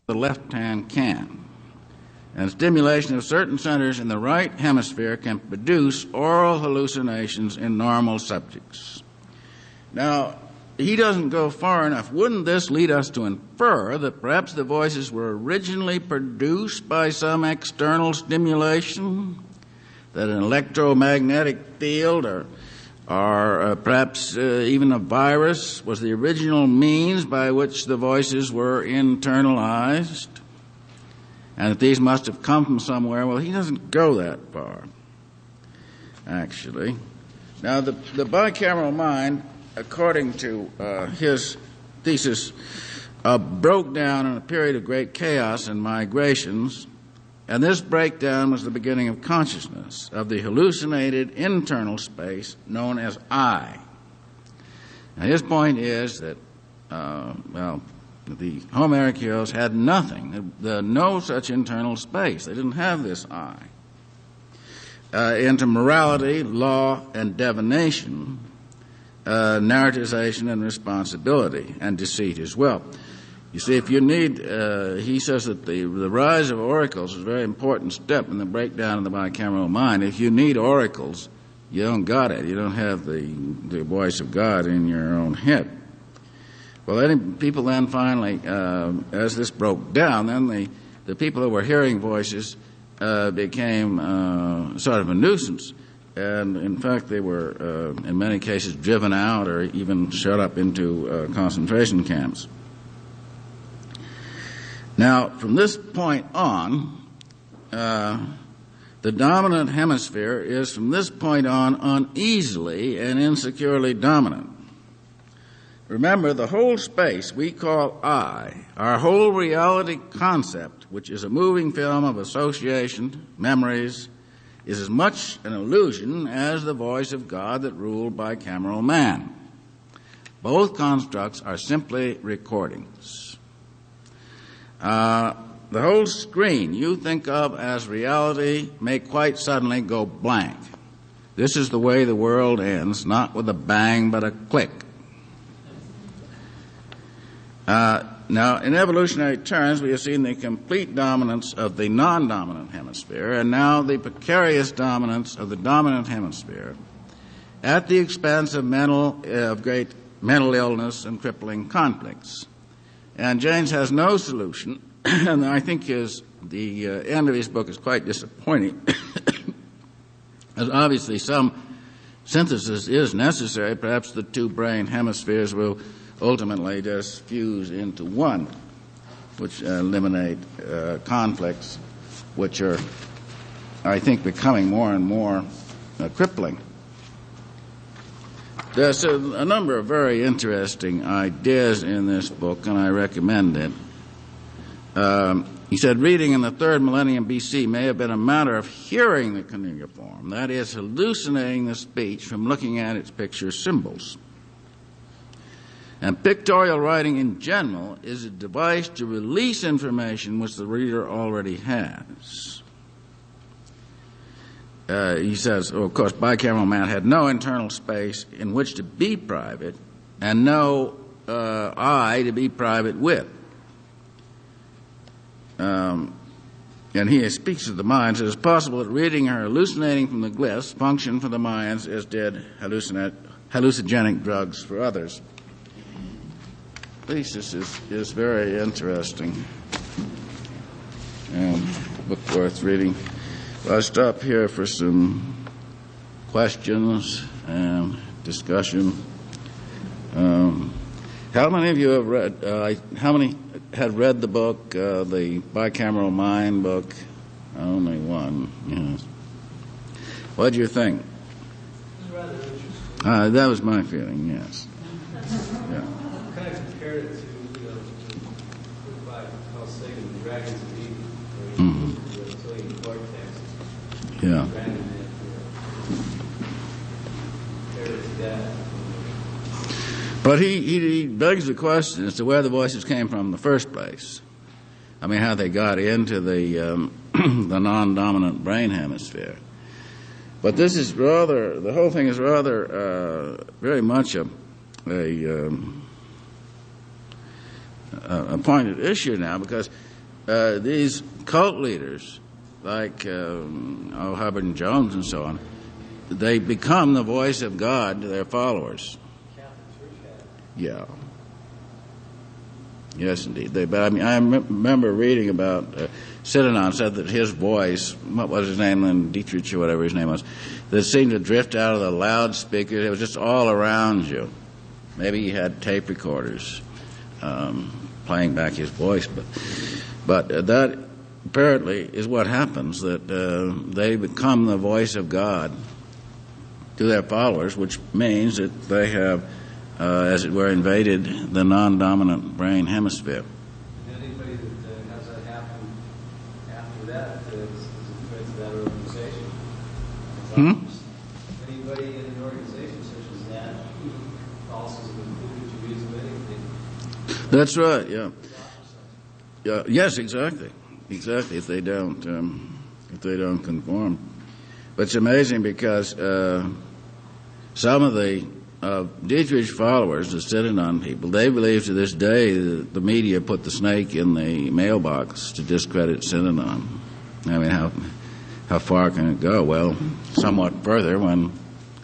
A: The left hand can. And stimulation of certain centers in the right hemisphere can produce oral hallucinations in normal subjects. Now, he doesn't go far enough. Wouldn't this lead us to infer that perhaps the voices were originally produced by some external stimulation? That an electromagnetic field or perhaps even a virus was the original means by which the voices were internalized, and that these must have come from somewhere? Well, he doesn't go that far, actually. Now, the bicameral mind, according to his thesis, broke down in a period of great chaos and migrations, and this breakdown was the beginning of consciousness, of the hallucinated internal space known as I. Now, his point is that, the Homeric heroes had nothing, no such internal space. They didn't have this I. Into morality, law, and divination, narratization and responsibility, and deceit as well. You see, if you need, he says that the rise of oracles is a very important step in the breakdown of the bicameral mind. If you need oracles, you don't got it. You don't have the voice of God in your own head. Well, people then finally, as this broke down, then the people who were hearing voices became sort of a nuisance. And in fact, they were, in many cases, driven out or even shut up into concentration camps. Now, from this point on, the dominant hemisphere is from this point on uneasily and insecurely dominant. Remember, the whole space we call I, our whole reality concept, which is a moving film of association, memories, is as much an illusion as the voice of God that ruled bicameral man. Both constructs are simply recordings. The whole screen you think of as reality may quite suddenly go blank. This is the way the world ends, not with a bang but a click. Now, in evolutionary terms, we have seen the complete dominance of the non-dominant hemisphere, and now the precarious dominance of the dominant hemisphere at the expense of great mental illness and crippling conflicts. And James has no solution, and I think the end of his book is quite disappointing, as obviously some synthesis is necessary. Perhaps the two brain hemispheres will ultimately just fuse into one, which eliminate conflicts, which are, I think, becoming more and more crippling. There's a number of very interesting ideas in this book, and I recommend it. He said, reading in the 3rd millennium BC may have been a matter of hearing the cuneiform, that is, hallucinating the speech from looking at its picture symbols. And pictorial writing in general is a device to release information which the reader already has. He says, of course, bicameral man had no internal space in which to be private and no I to be private with. And he speaks of the minds. It is possible that reading or hallucinating from the glyphs function for the minds as did hallucinogenic drugs for others. Thesis is very interesting and book worth reading. I'll stop here for some questions and discussion. How many of you have read? How many had read the book, the Bicameral Mind book? Only one. Yes. What do you think?
B: It was rather interesting.
A: That was my feeling. Yes. Yeah.
B: Kind of compared it to, the book by Carl Sagan, The Dragons of Eden, where he used the reptilian cortex.
A: Yeah.
B: Compared it to that.
A: But he begs the question as to where the voices came from in the first place. I mean, how they got into the the non-dominant brain hemisphere. But this is rather, the whole thing is rather very much a pointed issue now, because these cult leaders like Hubbard and Jones and so on, they become the voice of God to their followers. Yeah. Yes, indeed. But I mean, I remember reading about Sydenon said that his voice, what was his name, and Dietrich or whatever his name was, that seemed to drift out of the loudspeaker. It was just all around you. Maybe he had tape recorders playing back his voice, but that apparently is what happens. That they become the voice of God to their followers, which means that they have as it were, invaded the non-dominant brain hemisphere.
B: And anybody that has that happen after that is a threat to that organization. Anybody in an organization such as that also is included to use of anything.
A: That's right. Yeah. Yeah. Yes. Exactly. Exactly. If they don't conform, but it's amazing because some of the Dietrich's followers, the Synanon people, they believe to this day that the media put the snake in the mailbox to discredit Synanon. I mean, how far can it go? Well, somewhat further when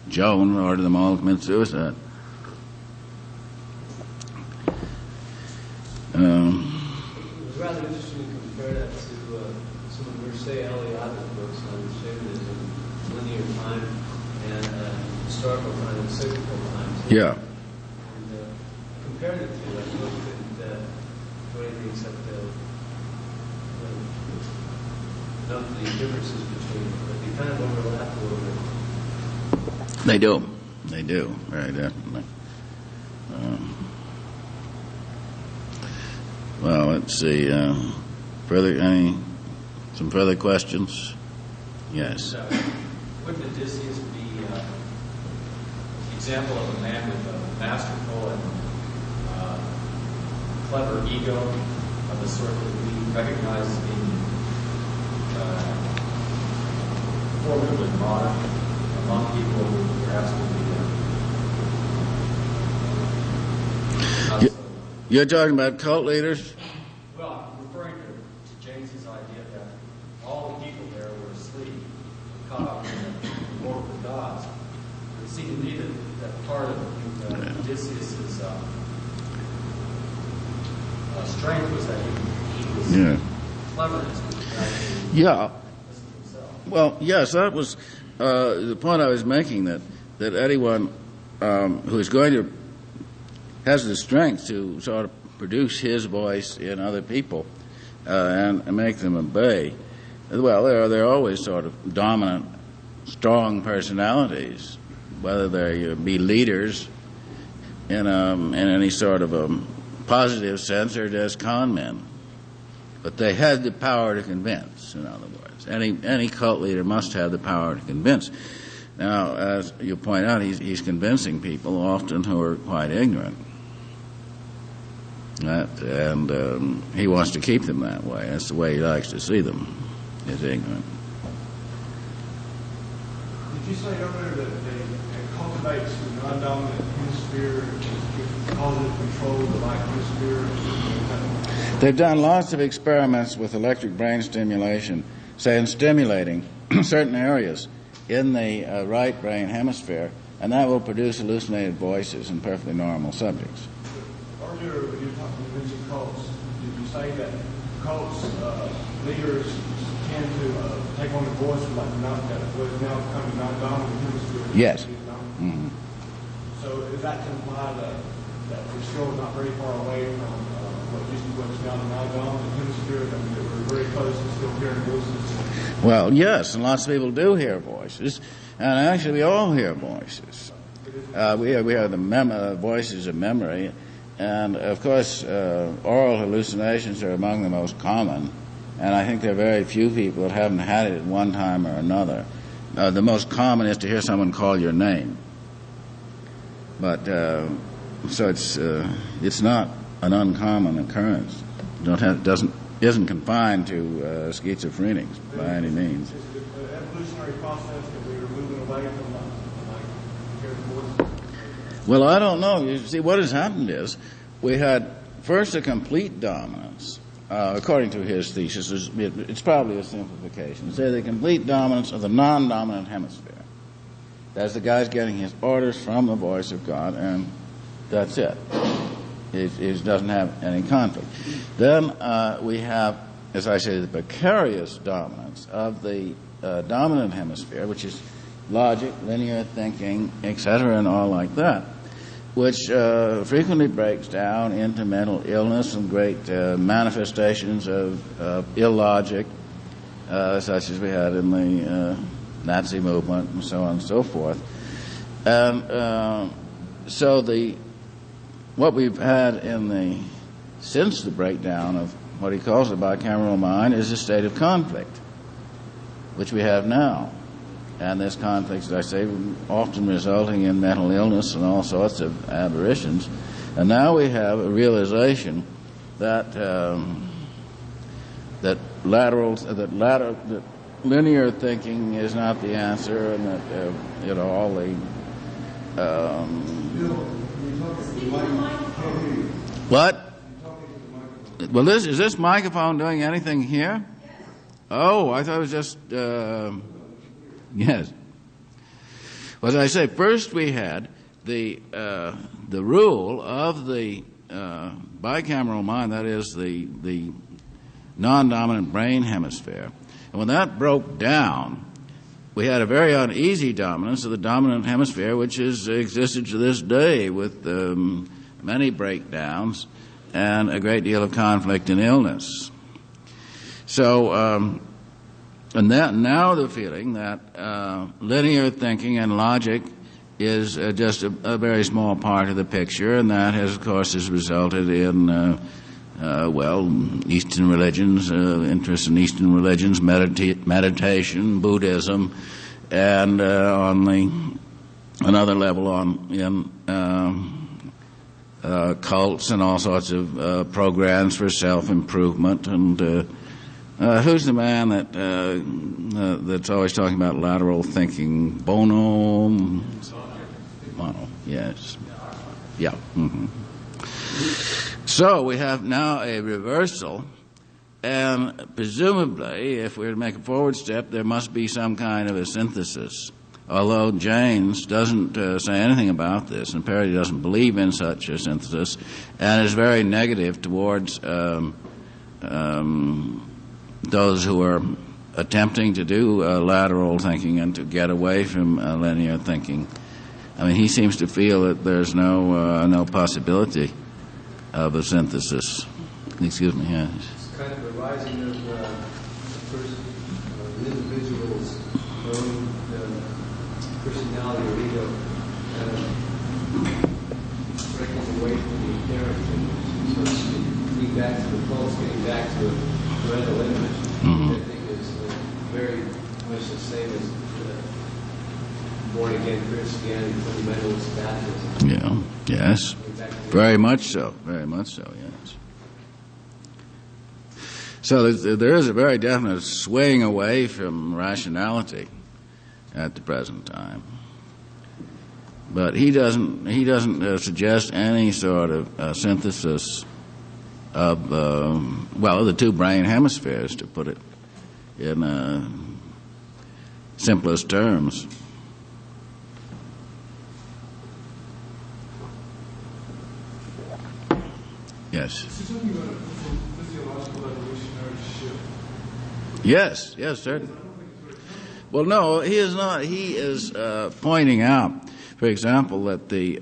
A: Joan ordered them all to commit suicide.
B: It was rather interesting to compare that to some of Mircea Eliade's books on shamanism, linear time, and historical time and cyclical time. Too.
A: Yeah.
B: And compare the two, I suppose couldn't do anything except note the differences between them, but they kind of overlap a little bit.
A: They do. They do. Very definitely. Well, let's see. Some further questions? Yes.
C: Wouldn't Odysseus be an example of a man with a masterful and clever ego of the sort that we recognize as being formidably modern among people who perhaps would be
A: You're talking about cult leaders?
C: Well, I'm referring to James's idea that all the people there were asleep, caught up in the war of the gods. It seemed to me that part of Odysseus' strength was that he was cleverness.
A: Yeah. Well, yes, that was the point I was making, that anyone who is going to has the strength to sort of produce his voice in other people and make them obey. Well, they're always sort of dominant, strong personalities, whether they be leaders in any sort of a positive sense or just con men. But they had the power to convince, in other words. Any cult leader must have the power to convince. Now, as you point out, he's convincing people often who are quite ignorant. And he wants to keep them that way. That's the way he likes to see them, is ignorant.
D: Did you say earlier that it cultivates the non-dominant hemisphere to positive control the right hemisphere?
A: They've done lots of experiments with electric brain stimulation, say in stimulating certain areas in the right brain hemisphere, and that will produce hallucinated voices in perfectly normal subjects.
D: Earlier, when you were talking about mentioning cults, did you say that cults leaders tend to take on the voice of like what is now becoming non-dominant hemisphere?
A: Yes.
D: Mm-hmm. So is that to imply that we're still not very far away from what's now the non-dominant hemisphere? I mean, that we're very close to still hearing voices?
A: Well, yes, and lots of people do hear voices, and actually we all hear voices. We have the voices of memory. And, of course, oral hallucinations are among the most common, and I think there are very few people that haven't had it at one time or another. The most common is to hear someone call your name. But, so it's not an uncommon occurrence. Isn't confined to schizophrenics by any means.
D: Is it an evolutionary process that we are moving away from hearing voices?
A: Well, I don't know. You see, what has happened is we had first a complete dominance, according to his thesis. It's probably a simplification. Say the complete dominance of the non-dominant hemisphere. That's the guy's getting his orders from the voice of God, and that's it. It doesn't have any conflict. Then we have, as I say, the precarious dominance of the dominant hemisphere, which is logic, linear thinking, etc., and all like that, which frequently breaks down into mental illness and great manifestations of illogic, such as we had in the Nazi movement and so on and so forth. And so the what we've had since the breakdown of what he calls the bicameral mind is a state of conflict, which we have now. And this conflict, as I say, often resulting in mental illness and all sorts of aberrations. And now we have a realization that that linear thinking is not the answer, and that all the what? Well, is this microphone doing anything here? Oh, I thought it was just yes. Well, as I say, first we had the rule of the bicameral mind, that is the non-dominant brain hemisphere. And when that broke down, we had a very uneasy dominance of the dominant hemisphere, which has existed to this day with many breakdowns and a great deal of conflict and illness. So, and now the feeling that linear thinking and logic is just a very small part of the picture, and that has, of course, resulted in Eastern religions, interest in Eastern religions, meditation, Buddhism, and on another level in cults and all sorts of programs for self-improvement. And who's the man that's always talking about lateral thinking? Bono, yes. Yeah. Mm-hmm. So we have now a reversal, and presumably, if we're to make a forward step, there must be some kind of a synthesis. Although James doesn't say anything about this, and Parody doesn't believe in such a synthesis, and is very negative towards those who are attempting to do lateral thinking and to get away from linear thinking. I mean, he seems to feel that there's no possibility of a synthesis. Excuse me, yes.
B: It's kind of a rising of an individual's own personality or ego, breaking away from the appearance, so to speak, getting back to the pulse, getting back to a parental image, which I think is very much the same as born-again Christianity, fundamentalist Baptism.
A: Yeah, yes. Very much so, yes. So there is a very definite swaying away from rationality at the present time. But he doesn't suggest any sort of synthesis of, the two brain hemispheres, to put it in simplest terms. Yes.
D: Is he talking about a physiological evolutionary shift?
A: Yes, certainly. Well, no, he is not. He is pointing out, for example, that the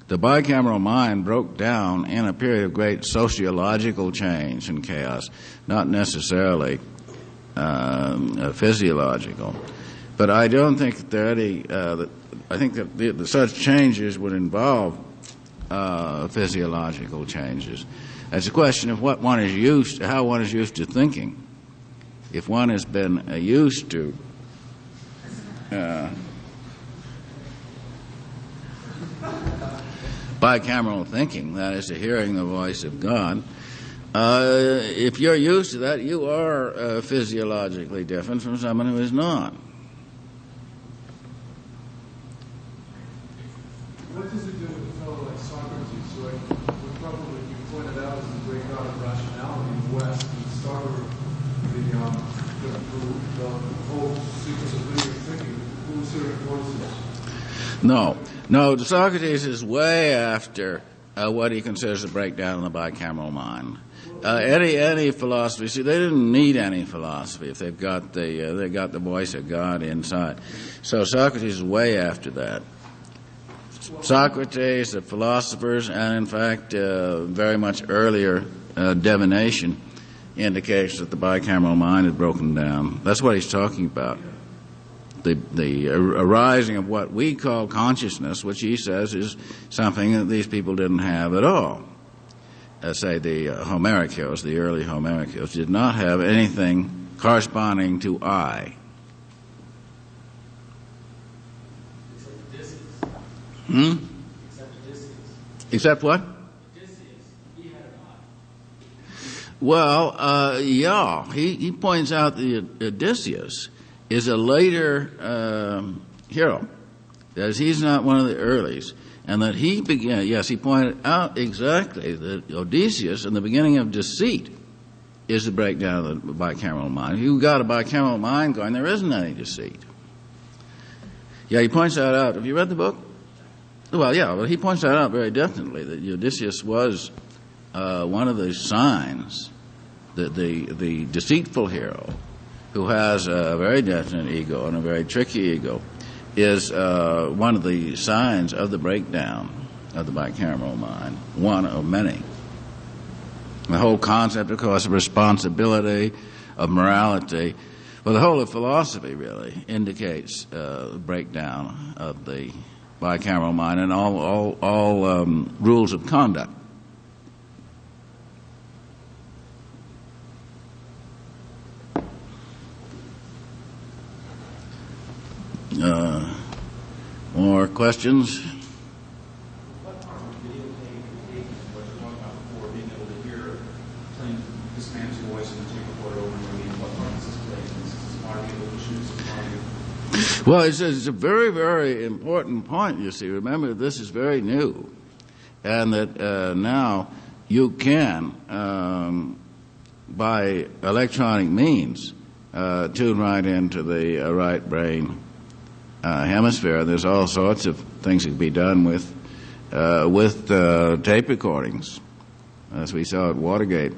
A: bicameral mind broke down in a period of great sociological change and chaos, not necessarily physiological. But I don't think that there are any. I think that such changes would involve physiological changes. It's a question of what one is used to, how one is used to thinking. If one has been used to bicameral thinking, that is, to hearing the voice of God, if you're used to that, you are physiologically different from someone who is not.
D: What does it do with a fellow like Socrates, who would probably be pointed out as the great god of rationality in the West, and started the whole sequence of linear thinking? Who was hearing voices?
A: No, Socrates is way after what he considers the breakdown of the bicameral mind. Any philosophy, see, they didn't need any philosophy if they've got the voice of God inside. So Socrates is way after that. Socrates, the philosophers, and in fact, very much earlier divination indicates that the bicameral mind is broken down. That's what he's talking about. the arising of what we call consciousness, which he says is something that these people didn't have at all. Say the Homeric heroes, the early Homeric heroes, did not have anything corresponding to I.
C: Except Odysseus. Except Odysseus.
A: Except what?
C: Odysseus, he had an eye.
A: Well, yeah, he points out that Odysseus is a later hero. That is, he's not one of the earlies. And that he began, yes, he pointed out exactly that Odysseus, in the beginning of Deceit, is the breakdown of the bicameral mind. If you've got a bicameral mind going, there isn't any deceit. Yeah, he points that out. Have you read the book? Well, yeah, but he points that out very definitely, that Odysseus was one of the signs that the deceitful hero, who has a very definite ego and a very tricky ego, is one of the signs of the breakdown of the bicameral mind, one of many. The whole concept, of course, of responsibility, of morality, well, the whole of philosophy really indicates the breakdown of the bicameral mind and all rules of conduct. More questions?
E: What part of videotape and what you're talking about before, being able to hear playing this man's voice and the tape recorder over and over again, what part does this play? Is this part of able to choose this part of
A: Well, it's a very, very important point, you see. Remember, this is very new. And that now you can, by electronic means, tune right into the right brain hemisphere. There's all sorts of things that can be done with tape recordings, as we saw at Watergate.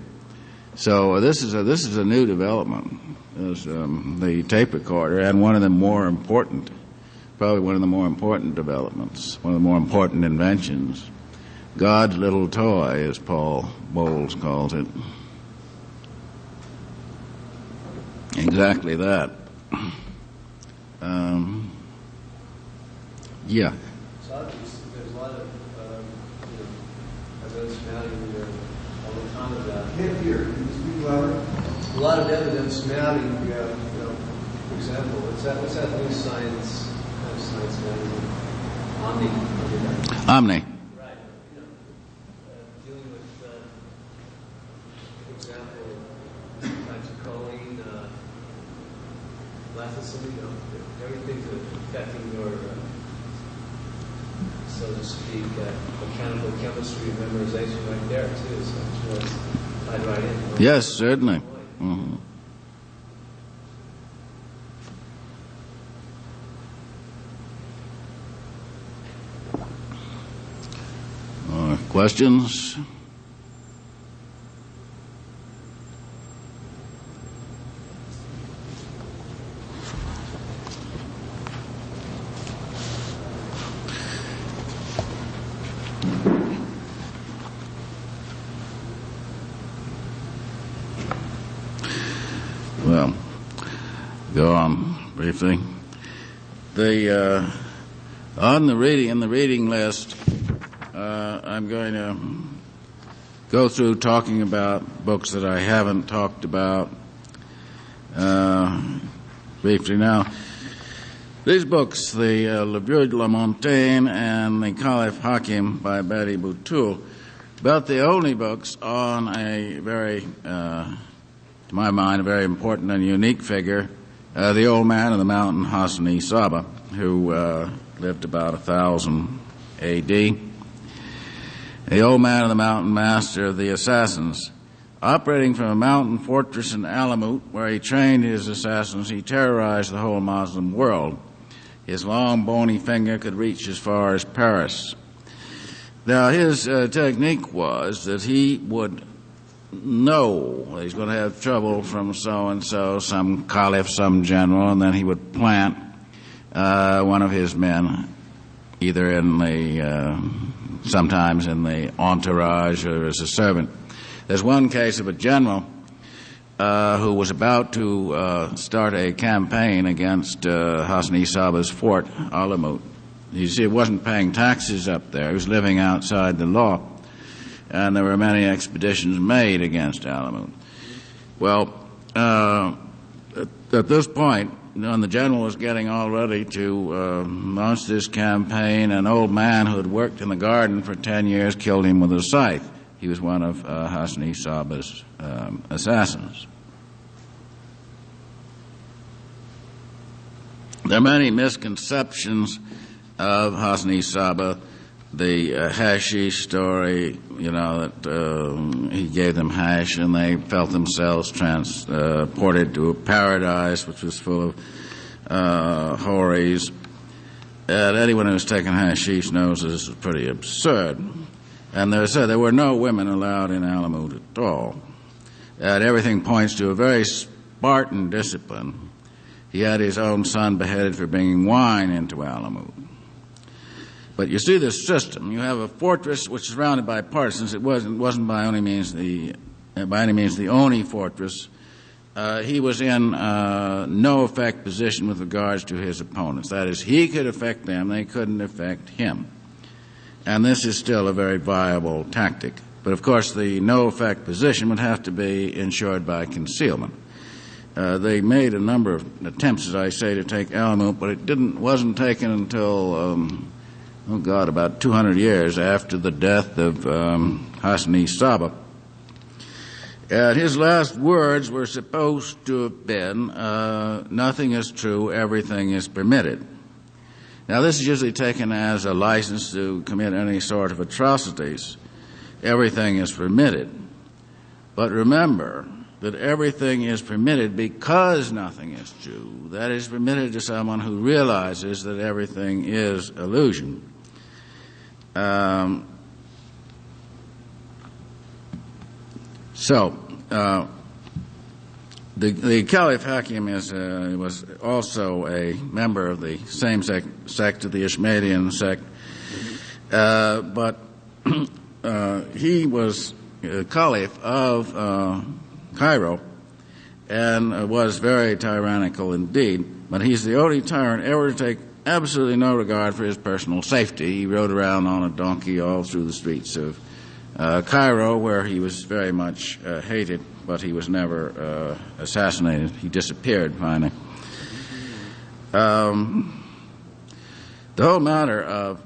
A: So this is a new development, the tape recorder, and one of the more important, probably one of the more important developments, one of the more important inventions. God's little toy, as Paul Bowles calls it. Exactly that. Yeah.
B: So there's a lot of, evidence mounting all the time about.
D: Can't hear. Can you speak louder?
B: A lot of evidence mounting. For example, what's that new science magazine?
A: Omni.
B: Right. Dealing with, for example, types of choline, lecithin, everything's affecting your, so to speak, mechanical chemistry and memorization right there too. So I'm sure it's tied right in.
A: Yes, certainly. Mm-hmm. Questions? Well, go on briefly. On the reading list, I'm going to go through talking about books that I haven't talked about briefly now. These books, the Le Vieux de la Montagne and the Caliph Hakim by Betty Boutoul, about the only books on a very, to my mind, a very important and unique figure, the old man of the mountain, Hasani Saba, who lived about 1000 A.D., the old man of the mountain, master of the assassins. Operating from a mountain fortress in Alamut, where he trained his assassins, he terrorized the whole Muslim world. His long, bony finger could reach as far as Paris. Now, his technique was that he would know that he's going to have trouble from so-and-so, some caliph, some general, and then he would plant one of his men, either in the sometimes in the entourage or as a servant. There's one case of a general who was about to start a campaign against Hasni Saba's fort, Alamut. You see, he wasn't paying taxes up there. He was living outside the law. And there were many expeditions made against Alamut. Well, at this point, when the general was getting all ready to launch this campaign, an old man who had worked in the garden for 10 years killed him with a scythe. He was one of Hasni Saba's assassins. There are many misconceptions of Hasni Saba. The hashish story, that he gave them hash and they felt themselves transported to a paradise which was full of houris. And anyone who's taken hashish knows this is pretty absurd. And there were no women allowed in Alamut at all. And everything points to a very Spartan discipline. He had his own son beheaded for bringing wine into Alamut. But you see this system. You have a fortress which is surrounded by partisans. It wasn't by any means the only fortress. He was in no effect position with regards to his opponents. That is, he could affect them, they couldn't affect him. And this is still a very viable tactic. But of course, the no effect position would have to be ensured by concealment. They made a number of attempts, as I say, to take Alamut, but it wasn't taken until about 200 years after the death of Hasni Saba. And his last words were supposed to have been, nothing is true, everything is permitted. Now, this is usually taken as a license to commit any sort of atrocities. Everything is permitted. But remember that everything is permitted because nothing is true. That is permitted to someone who realizes that everything is illusion. The Caliph Hakim was also a member of the same sect of the Ishmaelian sect, but he was Caliph of Cairo and was very tyrannical indeed, but he's the only tyrant ever to take absolutely no regard for his personal safety. He rode around on a donkey all through the streets of Cairo, where he was very much hated, but he was never assassinated. He disappeared finally. The whole matter of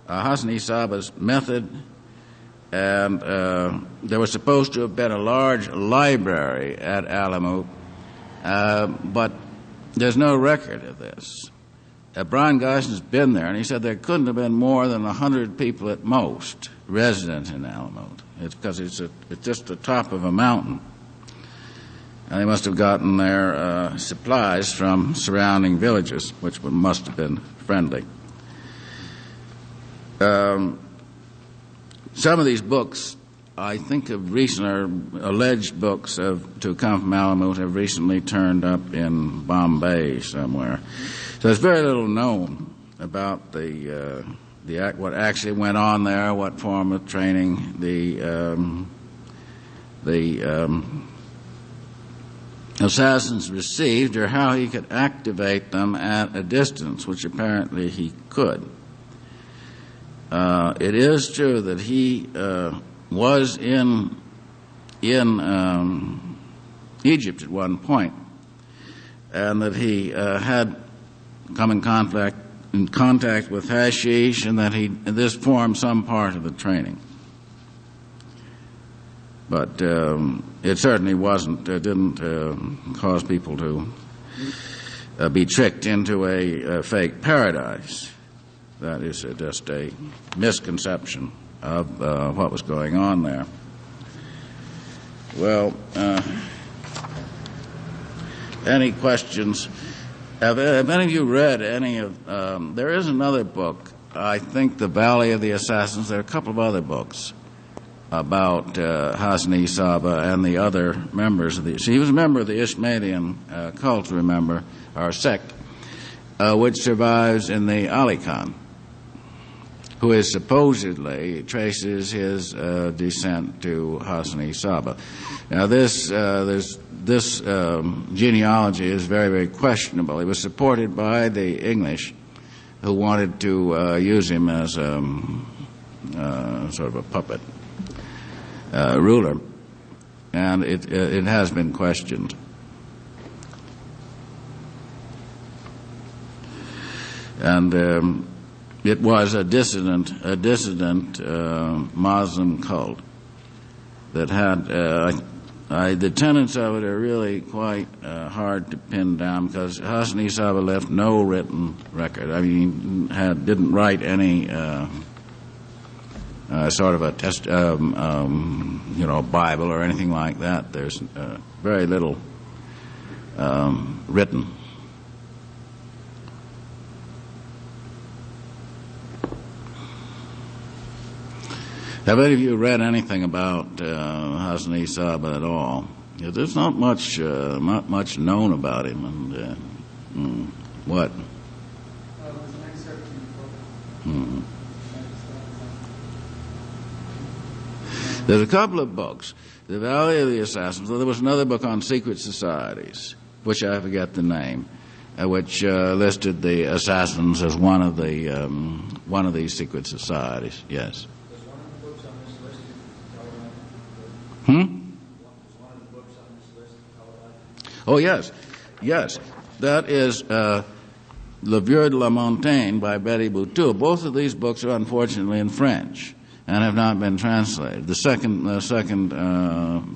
A: Hasni Saba's method, and there was supposed to have been a large library at Alamut, but there's no record of this. Brian Geison's been there, and he said there couldn't have been more than 100 people at most resident in Alamut. It's because it's just the top of a mountain. And they must have gotten their supplies from surrounding villages, which must have been friendly. Some of these books, I think, alleged books to come from Alamut have recently turned up in Bombay somewhere. So there's very little known about what actually went on there, what form of training the assassins received, or how he could activate them at a distance, which apparently he could. It is true that he was in Egypt at one point, and that he had come in contact with hashish, and that this formed some part of the training. But it certainly didn't cause people to be tricked into a fake paradise. That is just a misconception of what was going on there. Well, any questions? Have any of you read any of, there is another book, I think, The Valley of the Assassins. There are a couple of other books about Hasni Saba and the other members of he was a member of the Ishmaelian cult, remember, or sect, which survives in the Ali Khan, who is supposedly traces his descent to Hasani Saba. Now, this genealogy is very, very questionable. It was supported by the English, who wanted to use him as sort of a puppet ruler, and it has been questioned. And it was a dissident Muslim cult that had the tenets of it are really quite hard to pin down, because Hasani Saba left no written record. I mean, didn't write any sort of a Bible or anything like that. There's very little written. Have any of you read anything about Hasani Saba at all? Yeah, there's not much known about him. And what?
D: There's an excerpt from the book.
A: There's a couple of books. The Valley of the Assassins. There was another book on secret societies, which I forget the name, which listed the assassins as one of these secret societies. Yes. Oh, yes. That is Le Vieux de la Montagne by Betty Boutou. Both of these books are unfortunately in French and have not been translated. The second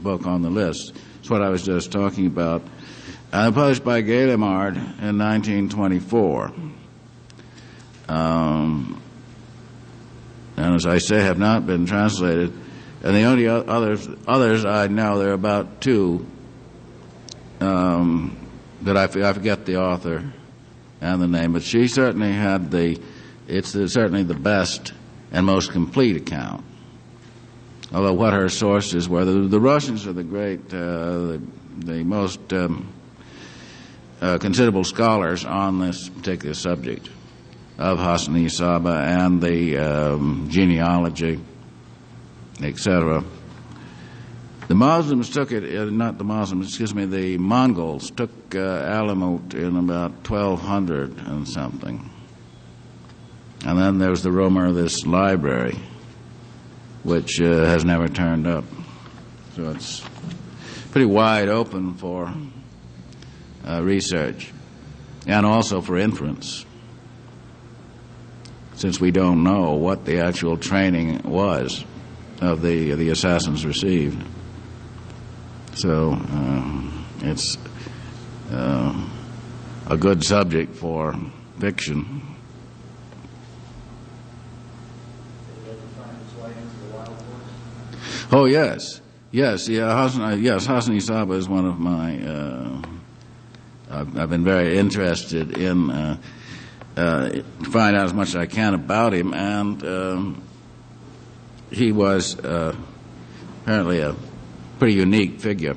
A: book on the list is what I was just talking about, published by Gallimard in 1924. And as I say, have not been translated. And the only others I know, there are about two, that I forget the author and the name, but she certainly had certainly the best and most complete account. Although what her sources were, the Russians are the most considerable scholars on this particular subject of Hasani Saba and the genealogy, etc. The Muslims took it, the Mongols took Alamut in about 1200 and something. And then there was the rumor of this library, which has never turned up. So it's pretty wide open for research and also for inference, since we don't know what the actual training was of the assassins received. So it's a good subject for fiction. Oh yes, Hasani Saba is one of my. I've been very interested in to find out as much as I can about him, and he was apparently a pretty unique figure.